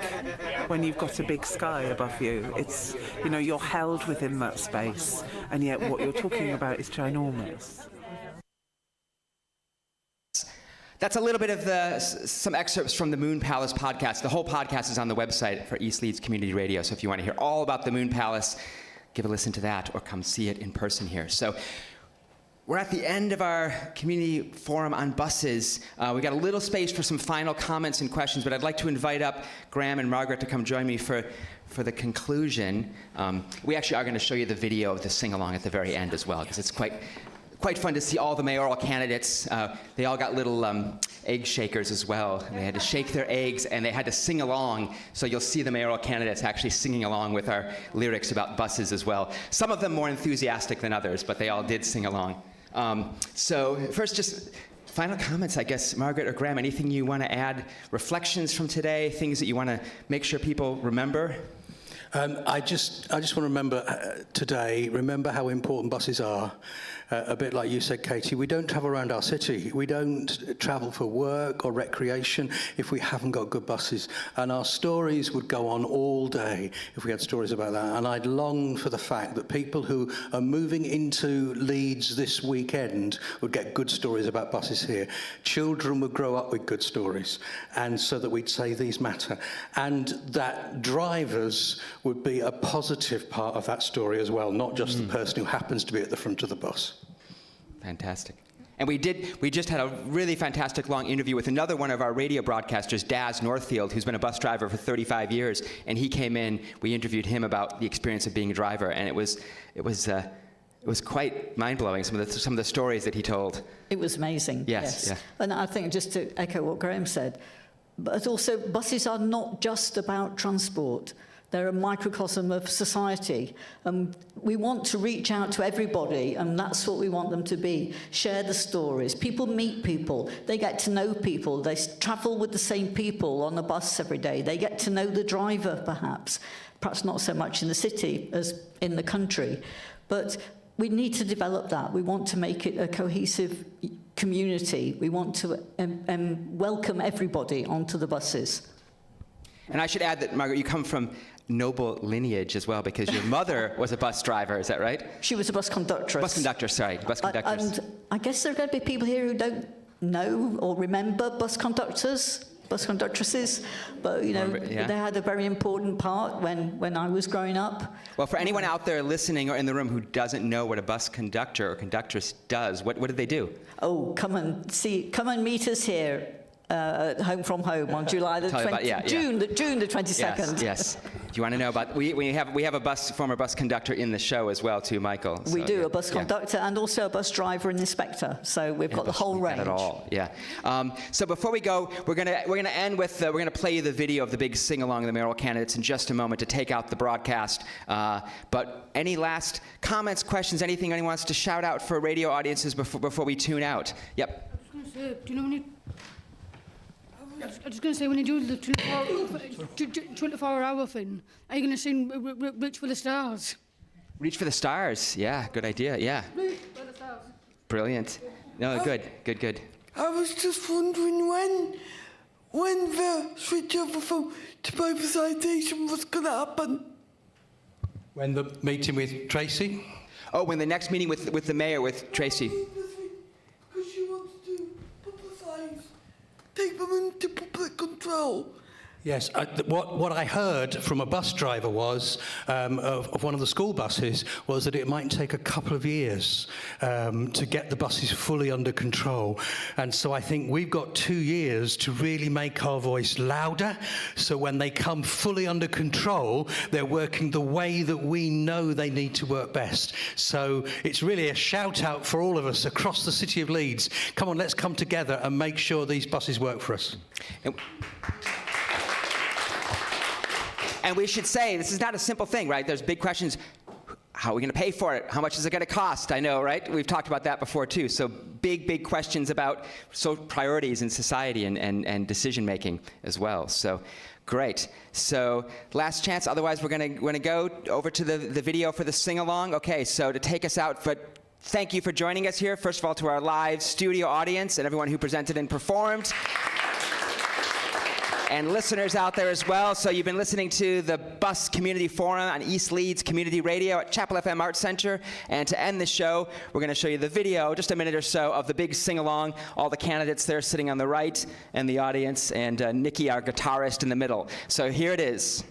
When you've got a big sky above you, it's, you know, you're held within that space, and yet what you're talking about is ginormous. That's a little bit of some excerpts from the Moon Palace podcast. The whole podcast is on the website for East Leeds Community Radio, so if you want to hear all about the Moon Palace, give a listen to that or come see it in person here. So we're at the end of our community forum on buses. We got a little space for some final comments and questions, but I'd like to invite up Graham and Margaret to come join me for the conclusion. We actually are going to show you the video of the sing-along at the very end as well, because it's quite fun to see all the mayoral candidates. They all got little egg shakers as well. And they had to shake their eggs and they had to sing along. So you'll see the mayoral candidates actually singing along with our lyrics about buses as well. Some of them more enthusiastic than others, but they all did sing along. So first, just final comments, I guess. Margaret or Graham, anything you want to add? Reflections from today, things that you want to make sure people remember? I just want to remember today, remember how important buses are. A bit like you said, Katie, we don't travel around our city. We don't travel for work or recreation if we haven't got good buses. And our stories would go on all day if we had stories about that. And I'd long for the fact that people who are moving into Leeds this weekend would get good stories about buses here. Children would grow up with good stories. And so that we'd say these matter. And that drivers would be a positive part of that story as well, not just the person who happens to be at the front of the bus. Fantastic. And we just had a really fantastic long interview with another one of our radio broadcasters, Daz Northfield, who's been a bus driver for 35 years. And he came in, we interviewed him about the experience of being a driver, and it was quite mind-blowing, some of the stories that he told. It was amazing. Yes. Yeah. And I think, just to echo what Graham said, but also buses are not just about transport. They're a microcosm of society. We want to reach out to everybody, and that's what we want them to be. Share the stories. People meet people. They get to know people. They travel with the same people on the bus every day. They get to know the driver, perhaps not so much in the city as in the country. But we need to develop that. We want to make it a cohesive community. We want to welcome everybody onto the buses. And I should add that, Margaret, you come from noble lineage as well, because your mother was a bus driver, is that right? She was a bus conductress. Bus conductress. And I guess there are going to be people here who don't know or remember bus conductresses, but, you know, they had a very important part when I was growing up. Well, for anyone out there listening or in the room who doesn't know what a bus conductor or conductress does, what did they do? Oh, come and meet us here. Home from Home on July the 20th, June the 22nd. Yes. Do you want to know about? We have a former bus conductor in the show as well too, Michael. We do a bus conductor and also a bus driver and inspector. So we've got the whole range. Got it all. Yeah. So before we go, we're gonna end with we're gonna play you the video of the big sing along of the mayoral candidates in just a moment to take out the broadcast. But any last comments, questions, anything anyone wants to shout out for radio audiences before we tune out? Yep. I was going to say, do you know when you? I was just going to say, when you do the 24-hour thing, are you going to sing Reach for the Stars? Reach for the Stars. Yeah, good idea. Yeah. Reach for the Stars. Brilliant. No, good. I was just wondering when the switch over from to privatisation was going to happen. When the meeting with Tracy? Oh, when the next meeting with the mayor, with Tracy. Because she wants to publicise, take them into public control. Yes, what I heard from a bus driver was, of one of the school buses, was that it might take a couple of years to get the buses fully under control. And so I think we've got 2 years to really make our voice louder, so when they come fully under control, they're working the way that we know they need to work best. So it's really a shout out for all of us across the city of Leeds. Come on, let's come together and make sure these buses work for us. And we should say, this is not a simple thing, right? There's big questions. How are we going to pay for it? How much is it going to cost? I know, right? We've talked about that before, too. So big questions about priorities in society and decision-making as well. So great. So last chance. Otherwise, we're going to go over to the video for the sing-along. Okay, so to take us out, but thank you for joining us here. First of all, to our live studio audience and everyone who presented and performed. And listeners out there as well. So you've been listening to the Bus Community Forum on East Leeds Community Radio at Chapel FM Arts Centre. And to end the show, we're going to show you the video, just a minute or so, of the big sing-along. All the candidates there sitting on the right, and the audience, and Nikki, our guitarist, in the middle. So here it is.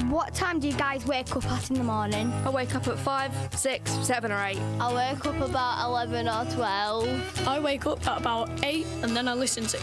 What time do you guys wake up at in the morning? I wake up at 5, 6, 7 or 8. I wake up about 11 or 12. I wake up at about 8 and then I listen to